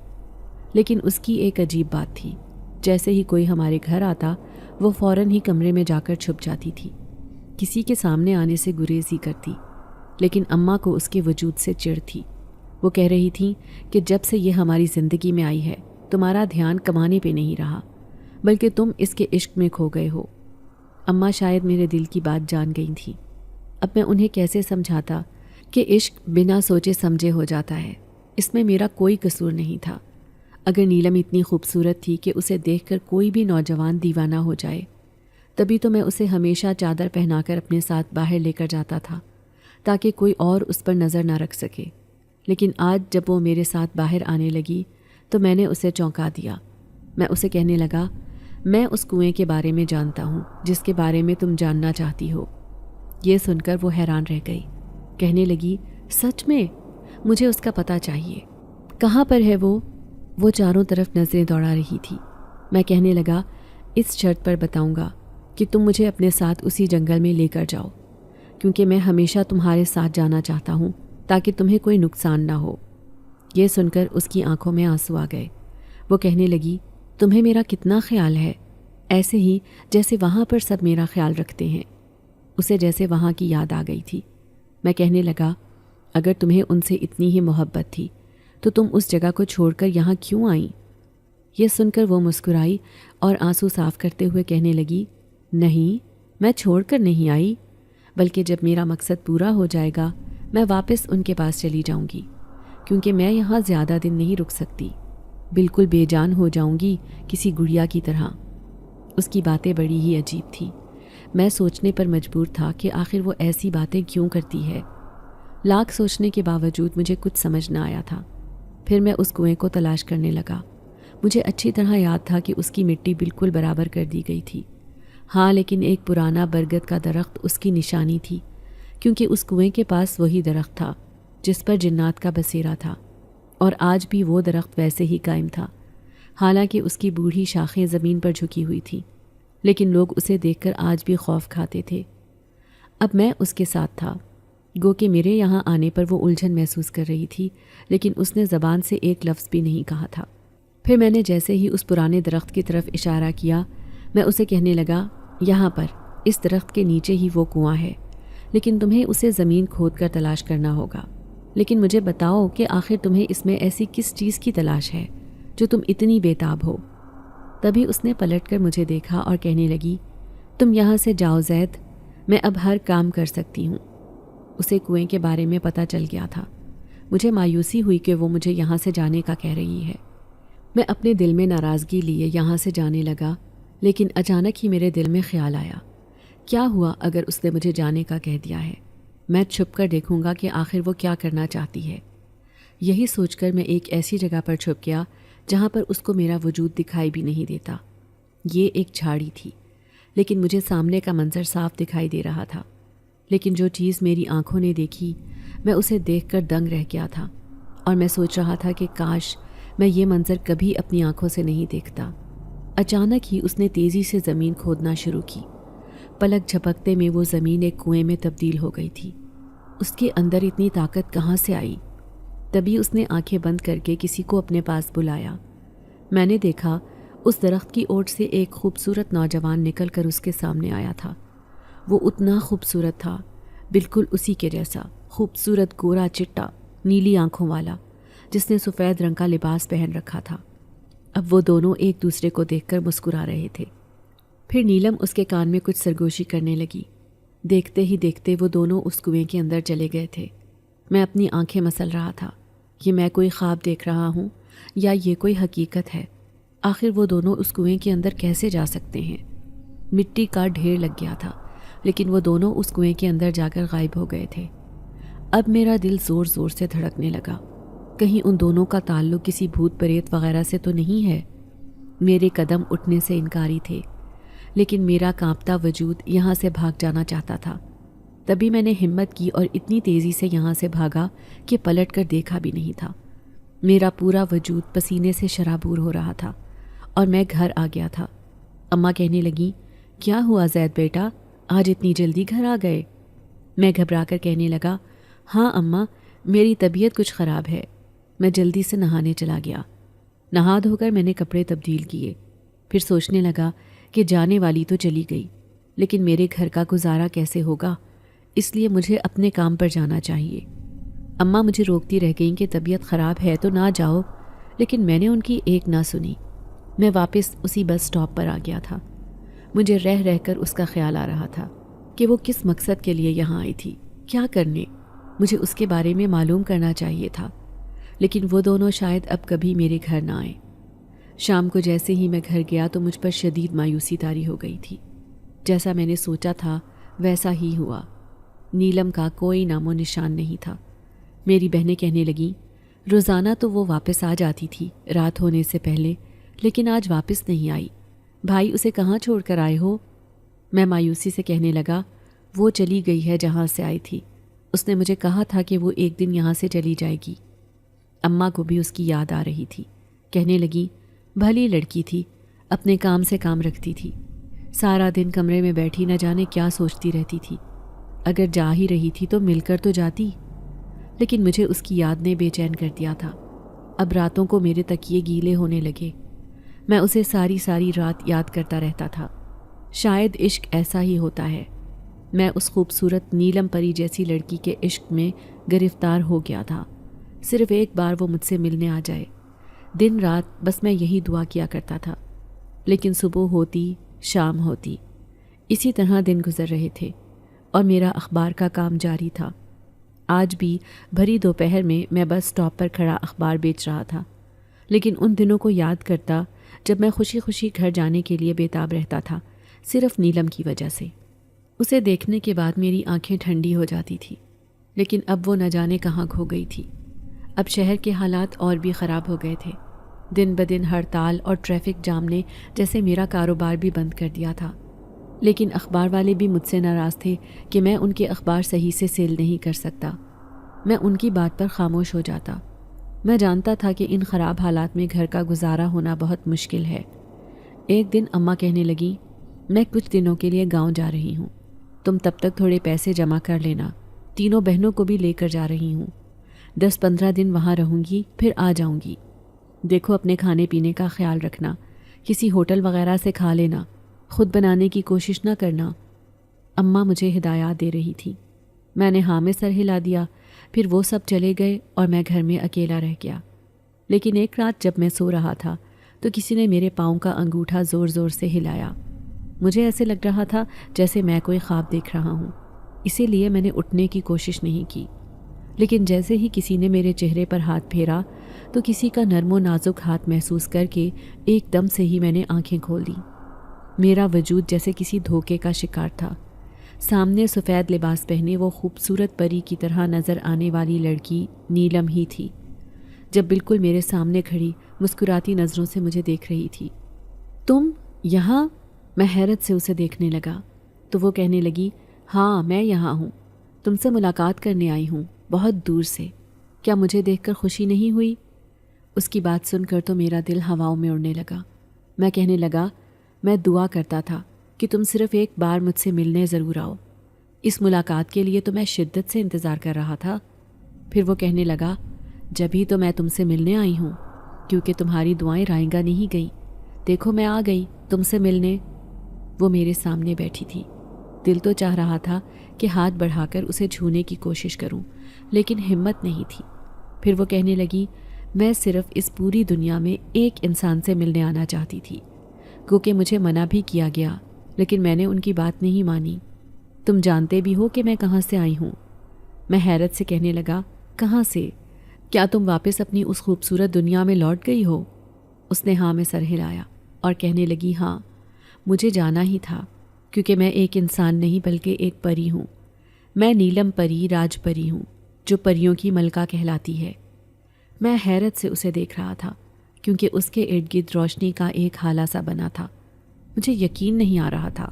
لیکن اس کی ایک عجیب بات تھی، جیسے ہی کوئی ہمارے گھر آتا وہ فوراً ہی کمرے میں جا کر چھپ جاتی تھی، کسی کے سامنے آنے سے گریز ہی کرتی۔ لیکن اماں کو اس کے وجود سے چڑ تھی۔ وہ کہہ رہی تھیں کہ جب سے یہ ہماری زندگی میں آئی ہے تمہارا دھیان کمانے پہ نہیں رہا، بلکہ تم اس کے عشق میں کھو گئے ہو۔ اماں شاید میرے دل کی بات جان گئی تھیں۔ اب میں انہیں کیسے سمجھاتا کہ عشق بنا سوچے سمجھے ہو جاتا ہے، اس میں میرا کوئی قصور نہیں تھا۔ اگر نیلم اتنی خوبصورت تھی کہ اسے دیکھ کر کوئی بھی نوجوان دیوانہ ہو جائے، تبھی تو میں اسے ہمیشہ چادر پہنا کر اپنے ساتھ باہر لے کر جاتا تھا تاکہ کوئی اور اس پر نظر نہ رکھ سکے۔ لیکن آج جب وہ میرے ساتھ باہر آنے لگی تو میں نے اسے چونکا دیا۔ میں اسے کہنے لگا، میں اس کنویں کے بارے میں جانتا ہوں جس کے بارے میں تم جاننا چاہتی ہو۔ یہ سن کر وہ حیران رہ گئی۔ کہنے لگی، سچ میں؟ مجھے اس کا پتہ چاہیے، کہاں پر ہے وہ؟ وہ چاروں طرف نظریں دوڑا رہی تھی۔ میں کہنے لگا، اس شرط پر بتاؤں گا کہ تم مجھے اپنے ساتھ اسی جنگل میں لے کر جاؤ، کیونکہ میں ہمیشہ تمہارے ساتھ جانا چاہتا ہوں تاکہ تمہیں کوئی نقصان نہ ہو۔ یہ سن کر اس کی آنکھوں میں آنسو آ گئے۔ وہ کہنے لگی، تمہیں میرا کتنا خیال ہے، ایسے ہی جیسے وہاں پر سب میرا خیال رکھتے ہیں۔ اسے جیسے وہاں کی یاد آ گئی تھی۔ میں کہنے لگا، اگر تمہیں ان سے اتنی ہی محبت تھی تو تم اس جگہ کو چھوڑ کر یہاں کیوں آئیں؟ یہ سن کر وہ مسکرائی اور آنسو صاف کرتے ہوئے کہنے لگی، نہیں، میں چھوڑ کر نہیں آئی، بلکہ جب میرا مقصد پورا ہو جائے گا میں واپس ان کے پاس چلی جاؤں گی، کیونکہ میں یہاں زیادہ دن نہیں رک سکتی، بالکل بے جان ہو جاؤں گی کسی گڑیا کی طرح۔ اس کی باتیں بڑی ہی عجیب تھیں۔ میں سوچنے پر مجبور تھا کہ آخر وہ ایسی باتیں کیوں کرتی ہے۔ لاکھ سوچنے کے باوجود مجھے کچھ سمجھ نہ آیا تھا۔ پھر میں اس کنویں کو تلاش کرنے لگا۔ مجھے اچھی طرح یاد تھا کہ اس کی مٹی بالکل برابر کر دی گئی تھی۔ ہاں، لیکن ایک پرانا برگد کا درخت اس کی نشانی تھی، کیونکہ اس کنویں کے پاس وہی درخت تھا جس پر جنات کا بسیرا تھا، اور آج بھی وہ درخت ویسے ہی قائم تھا، حالانکہ اس کی بوڑھی شاخیں زمین پر جھکی ہوئی تھیں، لیکن لوگ اسے دیکھ کر آج بھی خوف کھاتے تھے۔ اب میں اس کے ساتھ تھا، گو کہ میرے یہاں آنے پر وہ الجھن محسوس کر رہی تھی، لیکن اس نے زبان سے ایک لفظ بھی نہیں کہا تھا۔ پھر میں نے جیسے ہی اس پرانے درخت کی طرف اشارہ کیا، میں اسے کہنے لگا، یہاں پر اس درخت کے نیچے ہی وہ کنواں ہے، لیکن تمہیں اسے زمین کھود کر تلاش کرنا ہوگا۔ لیکن مجھے بتاؤ کہ آخر تمہیں اس میں ایسی کس چیز کی تلاش ہے جو تم اتنی بےتاب ہو؟ تبھی اس نے پلٹ کر مجھے دیکھا اور کہنے لگی، تم یہاں سے جاؤ زید، میں اب ہر کام کر سکتی ہوں۔ اسے کنویں کے بارے میں پتہ چل گیا تھا۔ مجھے مایوسی ہوئی کہ وہ مجھے یہاں سے جانے کا کہہ رہی ہے۔ میں اپنے دل میں ناراضگی لیے یہاں سے جانے لگا، لیکن اچانک ہی میرے دل میں خیال آیا، کیا ہوا اگر اس نے مجھے جانے کا کہہ دیا ہے؟ میں چھپ کر دیکھوں گا کہ آخر وہ کیا کرنا چاہتی ہے۔ یہی سوچ کر میں ایک ایسی جگہ پر چھپ گیا جہاں پر اس کو میرا وجود دکھائی بھی نہیں دیتا۔ یہ ایک جھاڑی تھی، لیکن مجھے سامنے کا منظر صاف دکھائی دے رہا تھا، لیکن جو چیز میری آنکھوں نے دیکھی میں اسے دیکھ کر دنگ رہ گیا تھا، اور میں سوچ رہا تھا کہ کاش میں یہ منظر کبھی اپنی آنکھوں سے نہیں دیکھتا۔ اچانک ہی اس نے تیزی سے زمین کھودنا شروع کی۔ پلک جھپکتے میں وہ زمین ایک کنویں میں تبدیل ہو گئی تھی۔ اس کے اندر اتنی طاقت کہاں سے آئی؟ تبھی اس نے آنکھیں بند کر کے کسی کو اپنے پاس بلایا۔ میں نے دیکھا اس درخت کی اوٹ سے ایک خوبصورت نوجوان نکل کر اس کے سامنے آیا تھا۔ وہ اتنا خوبصورت تھا، بالکل اسی کے جیسا، خوبصورت گورا چٹا نیلی آنکھوں والا، جس نے سفید رنگ کا لباس پہن رکھا تھا۔ اب وہ دونوں ایک دوسرے کو دیکھ کر مسکرا رہے تھے۔ پھر نیلم اس کے کان میں کچھ سرگوشی کرنے لگی۔ دیکھتے ہی دیکھتے وہ دونوں اس کنویں کے اندر چلے گئے تھے۔ میں اپنی آنکھیں مسل رہا تھا، یہ میں کوئی خواب دیکھ رہا ہوں یا یہ کوئی حقیقت ہے؟ آخر وہ دونوں اس کنویں کے اندر کیسے جا سکتے ہیں؟ مٹی کا ڈھیر لگ گیا تھا، لیکن وہ دونوں اس کنویں کے اندر جا کر غائب ہو گئے تھے۔ اب میرا دل زور زور سے دھڑکنے لگا، کہیں ان دونوں کا تعلق کسی بھوت پریت وغیرہ سے تو نہیں ہے؟ میرے قدم اٹھنے سے انکاری تھے، لیکن میرا کانپتا وجود یہاں سے بھاگ جانا چاہتا تھا۔ تبھی میں نے ہمت کی اور اتنی تیزی سے یہاں سے بھاگا کہ پلٹ کر دیکھا بھی نہیں تھا۔ میرا پورا وجود پسینے سے شرابور ہو رہا تھا اور میں گھر آ گیا تھا۔ اماں کہنے لگیں، کیا ہوا زید بیٹا، آج اتنی جلدی گھر آ گئے؟ میں گھبرا کر کہنے لگا، ہاں اماں، میری طبیعت کچھ خراب ہے۔ میں جلدی سے نہانے چلا گیا۔ نہا دھو کر میں نے کپڑے تبدیل کیے، پھر سوچنے لگا کہ جانے والی تو چلی گئی، لیکن میرے گھر کا گزارا کیسے ہوگا؟ اس لیے مجھے اپنے کام پر جانا چاہیے۔ اماں مجھے روکتی رہ گئیں کہ طبیعت خراب ہے تو نہ جاؤ، لیکن میں نے ان کی ایک نہ سنی۔ میں واپس اسی بس سٹاپ پر آ گیا تھا۔ مجھے رہ رہ کر اس کا خیال آ رہا تھا کہ وہ کس مقصد کے لیے یہاں آئی تھی، کیا کرنے؟ مجھے اس کے بارے میں معلوم کرنا چاہیے تھا، لیکن وہ دونوں شاید اب کبھی میرے گھر نہ آئیں۔ شام کو جیسے ہی میں گھر گیا تو مجھ پر شدید مایوسی طاری ہو گئی تھی۔ جیسا میں نے سوچا تھا ویسا ہی ہوا۔ نیلم کا کوئی نام و نشان نہیں تھا۔ میری بہنیں کہنے لگیں، روزانہ تو وہ واپس آ جاتی تھی رات ہونے سے پہلے، لیکن آج واپس نہیں آئی۔ بھائی اسے کہاں چھوڑ کر آئے ہو؟ میں مایوسی سے کہنے لگا، وہ چلی گئی ہے جہاں سے آئی تھی۔ اس نے مجھے کہا تھا کہ وہ ایک دن یہاں سے چلی جائے گی۔ اماں کو بھی اس کی یاد آ رہی تھی۔ کہنے لگی، بھلی لڑکی تھی، اپنے کام سے کام رکھتی تھی، سارا دن کمرے میں بیٹھی نہ جانے کیا سوچتی رہتی تھی۔ اگر جا ہی رہی تھی تو مل کر تو جاتی، لیکن مجھے اس کی یاد نے بے چین کر دیا تھا۔ اب راتوں کو میرے تکیے گیلے ہونے لگے۔ میں اسے ساری رات یاد کرتا رہتا تھا۔ شاید عشق ایسا ہی ہوتا ہے۔ میں اس خوبصورت نیلم پری جیسی لڑکی کے عشق میں گرفتار ہو گیا تھا۔ صرف ایک بار وہ مجھ سے ملنے آ جائے۔ دن رات بس میں یہی دعا کیا کرتا تھا، لیکن صبح ہوتی، شام ہوتی، اسی طرح دن گزر رہے تھے۔ اور میرا اخبار کا کام جاری تھا۔ آج بھی بھری دوپہر میں بس اسٹاپ پر کھڑا اخبار بیچ رہا تھا، لیکن ان دنوں کو یاد کرتا جب میں خوشی خوشی گھر جانے کے لیے بےتاب رہتا تھا، صرف نیلم کی وجہ سے۔ اسے دیکھنے کے بعد میری آنکھیں ٹھنڈی ہو جاتی تھی، لیکن اب وہ نہ جانے کہاں کھو گئی تھی۔ اب شہر کے حالات اور بھی خراب ہو گئے تھے۔ دن بدن ہڑتال اور ٹریفک جام نے جیسے میرا کاروبار بھی بند کر دیا تھا، لیکن اخبار والے بھی مجھ سے ناراض تھے کہ میں ان کے اخبار صحیح سے سیل نہیں کر سکتا۔ میں ان کی بات پر خاموش ہو جاتا۔ میں جانتا تھا کہ ان خراب حالات میں گھر کا گزارا ہونا بہت مشکل ہے۔ ایک دن اماں کہنے لگی، میں کچھ دنوں کے لیے گاؤں جا رہی ہوں، تم تب تک تھوڑے پیسے جمع کر لینا، تینوں بہنوں کو بھی لے کر جا رہی ہوں، 10-15 دن وہاں رہوں گی، پھر آ جاؤں گی۔ دیکھو اپنے کھانے پینے کا خیال رکھنا، کسی ہوٹل وغیرہ سے کھا لینا، خود بنانے کی کوشش نہ کرنا۔ اماں مجھے ہدایات دے رہی تھی۔ میں نے ہاں میں سر ہلا دیا، پھر وہ سب چلے گئے اور میں گھر میں اکیلا رہ گیا۔ لیکن ایک رات جب میں سو رہا تھا تو کسی نے میرے پاؤں کا انگوٹھا زور زور سے ہلایا۔ مجھے ایسے لگ رہا تھا جیسے میں کوئی خواب دیکھ رہا ہوں، اسی لیے میں نے اٹھنے کی کوشش نہیں کی۔ لیکن جیسے ہی کسی نے میرے چہرے پر ہاتھ پھیرا تو کسی کا نرم و نازک ہاتھ محسوس کر کے ایک دم سے ہی میں نے آنکھیں کھول دیں۔ میرا وجود جیسے کسی دھوکے کا شکار تھا۔ سامنے سفید لباس پہنے وہ خوبصورت پری کی طرح نظر آنے والی لڑکی نیلم ہی تھی، جب بالکل میرے سامنے کھڑی مسکراتی نظروں سے مجھے دیکھ رہی تھی۔ تم یہاں؟ میں حیرت سے اسے دیکھنے لگا تو وہ کہنے لگی، ہاں میں یہاں ہوں، تم سے ملاقات کرنے آئی ہوں، بہت دور سے۔ کیا مجھے دیکھ کر خوشی نہیں ہوئی؟ اس کی بات سن کر تو میرا دل ہواؤں میں اڑنے لگا۔ میں کہنے لگا، میں دعا کرتا تھا کہ تم صرف ایک بار مجھ سے ملنے ضرور آؤ، اس ملاقات کے لیے تو میں شدت سے انتظار کر رہا تھا۔ پھر وہ کہنے لگا، جبھی تو میں تم سے ملنے آئی ہوں، کیونکہ تمہاری دعائیں رائیگاں نہیں گئی۔ دیکھو میں آ گئی تم سے ملنے۔ وہ میرے سامنے بیٹھی تھی۔ دل تو چاہ رہا تھا کہ ہاتھ بڑھا کر اسے چھونے کی کوشش کروں، لیکن ہمت نہیں تھی۔ پھر وہ کہنے لگی، میں صرف اس پوری دنیا میں ایک انسان سے ملنے آنا چاہتی تھی، کیونکہ مجھے منع بھی کیا گیا، لیکن میں نے ان کی بات نہیں مانی۔ تم جانتے بھی ہو کہ میں کہاں سے آئی ہوں؟ میں حیرت سے کہنے لگا، کہاں سے؟ کیا تم واپس اپنی اس خوبصورت دنیا میں لوٹ گئی ہو؟ اس نے ہاں میں سر ہلایا اور کہنے لگی، ہاں مجھے جانا ہی تھا، کیونکہ میں ایک انسان نہیں بلکہ ایک پری ہوں۔ میں نیلم پری، راج پری ہوں، جو پریوں کی ملکہ کہلاتی ہے۔ میں حیرت سے اسے دیکھ رہا تھا، کیونکہ اس کے ارد گرد روشنی کا ایک ہالہ سا بنا تھا۔ مجھے یقین نہیں آ رہا تھا۔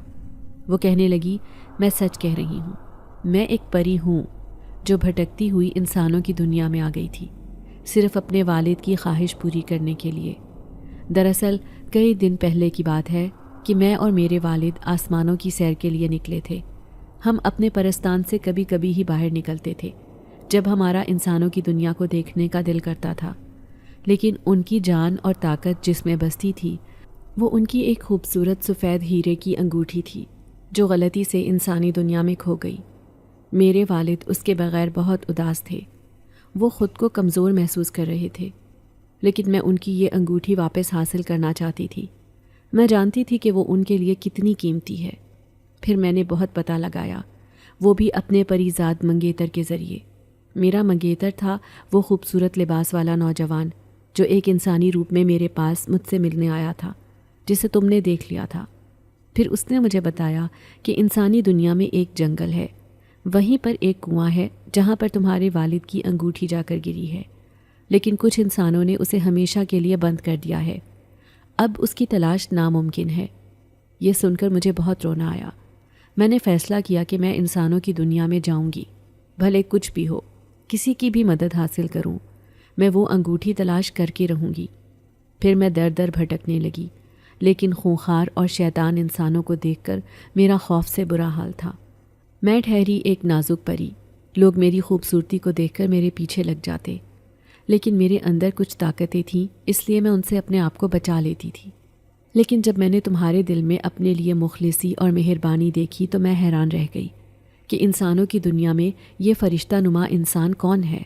وہ کہنے لگی، میں سچ کہہ رہی ہوں، میں ایک پری ہوں جو بھٹکتی ہوئی انسانوں کی دنیا میں آ گئی تھی، صرف اپنے والد کی خواہش پوری کرنے کے لیے۔ دراصل کئی دن پہلے کی بات ہے کہ میں اور میرے والد آسمانوں کی سیر کے لیے نکلے تھے۔ ہم اپنے پرستان سے کبھی کبھی ہی باہر نکلتے تھے جب ہمارا انسانوں کی دنیا کو دیکھنے کا دل کرتا تھا، لیکن ان کی جان اور طاقت جس میں بستی تھی وہ ان کی ایک خوبصورت سفید ہیرے کی انگوٹھی تھی جو غلطی سے انسانی دنیا میں کھو گئی۔ میرے والد اس کے بغیر بہت اداس تھے، وہ خود کو کمزور محسوس کر رہے تھے، لیکن میں ان کی یہ انگوٹھی واپس حاصل کرنا چاہتی تھی۔ میں جانتی تھی کہ وہ ان کے لیے کتنی قیمتی ہے۔ پھر میں نے بہت پتہ لگایا، وہ بھی اپنے پریزاد منگیتر کے ذریعے۔ میرا منگیتر تھا وہ خوبصورت لباس والا نوجوان جو ایک انسانی روپ میں میرے پاس مجھ سے ملنے آیا تھا، جسے تم نے دیکھ لیا تھا۔ پھر اس نے مجھے بتایا کہ انسانی دنیا میں ایک جنگل ہے، وہیں پر ایک کنواں ہے جہاں پر تمہارے والد کی انگوٹھی جا کر گری ہے، لیکن کچھ انسانوں نے اسے ہمیشہ کے لیے بند کر دیا ہے۔ اب اس کی تلاش ناممکن ہے۔ یہ سن کر مجھے بہت رونا آیا۔ میں نے فیصلہ کیا کہ میں انسانوں کی دنیا میں جاؤں گی، بھلے کچھ بھی ہو، کسی کی بھی مدد حاصل کروں، میں وہ انگوٹھی تلاش کر کے رہوں گی۔ پھر میں در در بھٹکنے لگی، لیکن خونخوار اور شیطان انسانوں کو دیکھ کر میرا خوف سے برا حال تھا۔ میں ٹھہری ایک نازک پری، لوگ میری خوبصورتی کو دیکھ کر میرے پیچھے لگ جاتے، لیکن میرے اندر کچھ طاقتیں تھیں، اس لیے میں ان سے اپنے آپ کو بچا لیتی تھی۔ لیکن جب میں نے تمہارے دل میں اپنے لیے مخلصی اور مہربانی دیکھی تو میں حیران رہ گئی کہ انسانوں کی دنیا میں یہ فرشتہ نما انسان کون ہے؟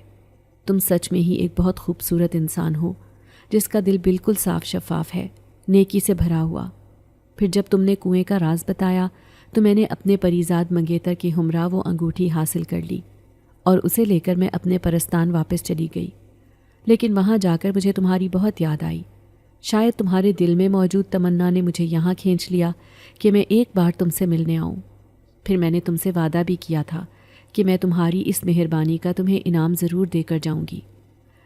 تم سچ میں ہی ایک بہت خوبصورت انسان ہو، جس کا دل بالکل صاف شفاف ہے، نیکی سے بھرا ہوا۔ پھر جب تم نے کنویں کا راز بتایا تو میں نے اپنے پریزاد منگیتر کی ہمراہ وہ انگوٹھی حاصل کر لی اور اسے لے کر میں اپنے پرستان واپس چلی گئی۔ لیکن وہاں جا کر مجھے تمہاری بہت یاد آئی۔ شاید تمہارے دل میں موجود تمنا نے مجھے یہاں کھینچ لیا کہ میں ایک بار تم سے ملنے آؤں۔ پھر میں نے تم سے وعدہ بھی کیا تھا کہ میں تمہاری اس مہربانی کا تمہیں انعام ضرور دے کر جاؤں گی۔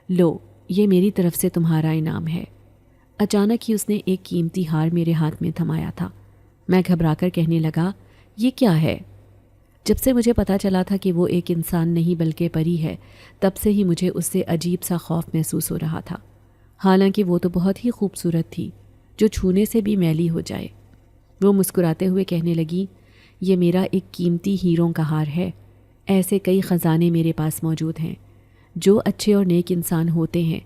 لو، یہ میری طرف سے تمہارا انعام ہے۔ اچانک ہی اس نے ایک قیمتی ہار میرے ہاتھ میں تھمایا تھا۔ میں گھبرا کر کہنے لگا، یہ کیا ہے؟ جب سے مجھے پتا چلا تھا کہ وہ ایک انسان نہیں بلکہ پری ہے، تب سے ہی مجھے اس سے عجیب سا خوف محسوس ہو رہا تھا، حالانکہ وہ تو بہت ہی خوبصورت تھی، جو چھونے سے بھی میلی ہو جائے۔ وہ مسکراتے ہوئے کہنے لگی، یہ میرا ایک قیمتی ہیروں کا ہار ہے۔ ایسے کئی خزانے میرے پاس موجود ہیں۔ جو اچھے اور نیک انسان ہوتے ہیں،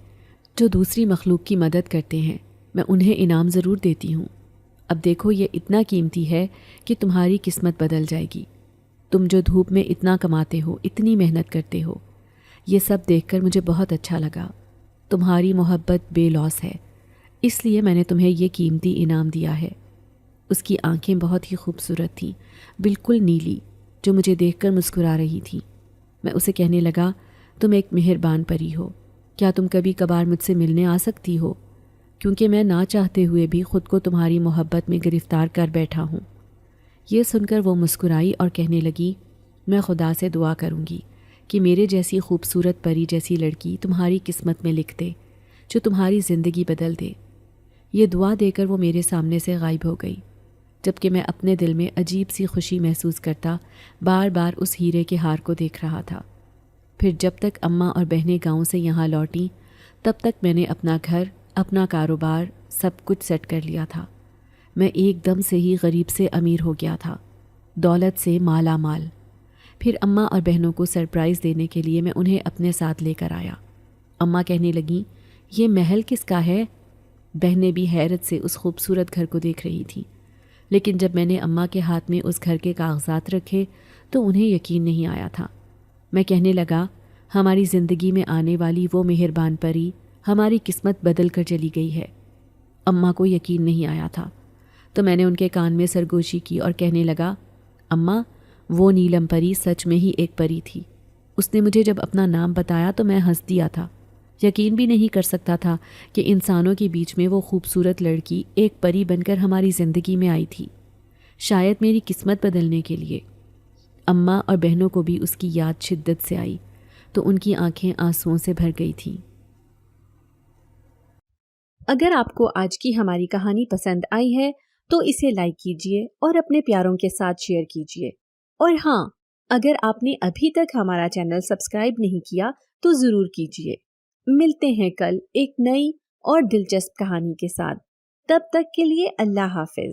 جو دوسری مخلوق کی مدد کرتے ہیں، میں انہیں انعام ضرور دیتی ہوں۔ اب دیکھو، یہ اتنا قیمتی ہے کہ تمہاری قسمت بدل جائے گی۔ تم جو دھوپ میں اتنا کماتے ہو، اتنی محنت کرتے ہو، یہ سب دیکھ کر مجھے بہت اچھا لگا۔ تمہاری محبت بے لوث ہے، اس لیے میں نے تمہیں یہ قیمتی انعام دیا ہے۔ اس کی آنکھیں بہت ہی خوبصورت تھیں، بالکل نیلی، جو مجھے دیکھ کر مسکرا رہی تھی۔ میں اسے کہنے لگا، تم ایک مہربان پری ہو، کیا تم کبھی کبھار مجھ سے ملنے آ سکتی ہو؟ کیونکہ میں نہ چاہتے ہوئے بھی خود کو تمہاری محبت میں گرفتار کر بیٹھا ہوں۔ یہ سن کر وہ مسکرائی اور کہنے لگی، میں خدا سے دعا کروں گی کہ میرے جیسی خوبصورت پری جیسی لڑکی تمہاری قسمت میں لکھ دے، جو تمہاری زندگی بدل دے۔ یہ دعا دے کر وہ میرے سامنے سے غائب ہو گئی، جبکہ میں اپنے دل میں عجیب سی خوشی محسوس کرتا بار بار اس ہیرے کے ہار کو دیکھ رہا تھا۔ پھر جب تک اماں اور بہنیں گاؤں سے یہاں لوٹیں، تب تک میں نے اپنا گھر، اپنا کاروبار، سب کچھ سیٹ کر لیا تھا۔ میں ایک دم سے ہی غریب سے امیر ہو گیا تھا، دولت سے مالا مال۔ پھر اماں اور بہنوں کو سرپرائز دینے کے لیے میں انہیں اپنے ساتھ لے کر آیا۔ اماں کہنے لگیں، یہ محل کس کا ہے؟ بہنیں بھی حیرت سے اس خوبصورت گھر کو دیکھ رہی تھیں، لیکن جب میں نے اماں کے ہاتھ میں اس گھر کے کاغذات رکھے تو انہیں یقین نہیں آیا تھا۔ میں کہنے لگا، ہماری زندگی میں آنے والی وہ مہربان پری ہماری قسمت بدل کر چلی گئی ہے۔ اماں کو یقین نہیں آیا تھا، تو میں نے ان کے کان میں سرگوشی کی اور کہنے لگا، اماں، وہ نیلم پری سچ میں ہی ایک پری تھی۔ اس نے مجھے جب اپنا نام بتایا تو میں ہنس دیا تھا، یقین بھی نہیں کر سکتا تھا کہ انسانوں کے بیچ میں وہ خوبصورت لڑکی ایک پری بن کر ہماری زندگی میں آئی تھی، شاید میری قسمت بدلنے کے لیے۔ اماں اور بہنوں کو بھی اس کی یاد شدت سے آئی، تو ان کی آنکھیں آنسوؤں سے بھر گئی تھیں۔ اگر آپ کو آج کی ہماری کہانی پسند آئی ہے تو اسے لائک کیجیے اور اپنے پیاروں کے ساتھ شیئر کیجیے، اور ہاں، اگر آپ نے ابھی تک ہمارا چینل سبسکرائب نہیں کیا تو ضرور کیجیے۔ ملتے ہیں کل ایک نئی اور دلچسپ کہانی کے ساتھ، تب تک کے لیے اللہ حافظ۔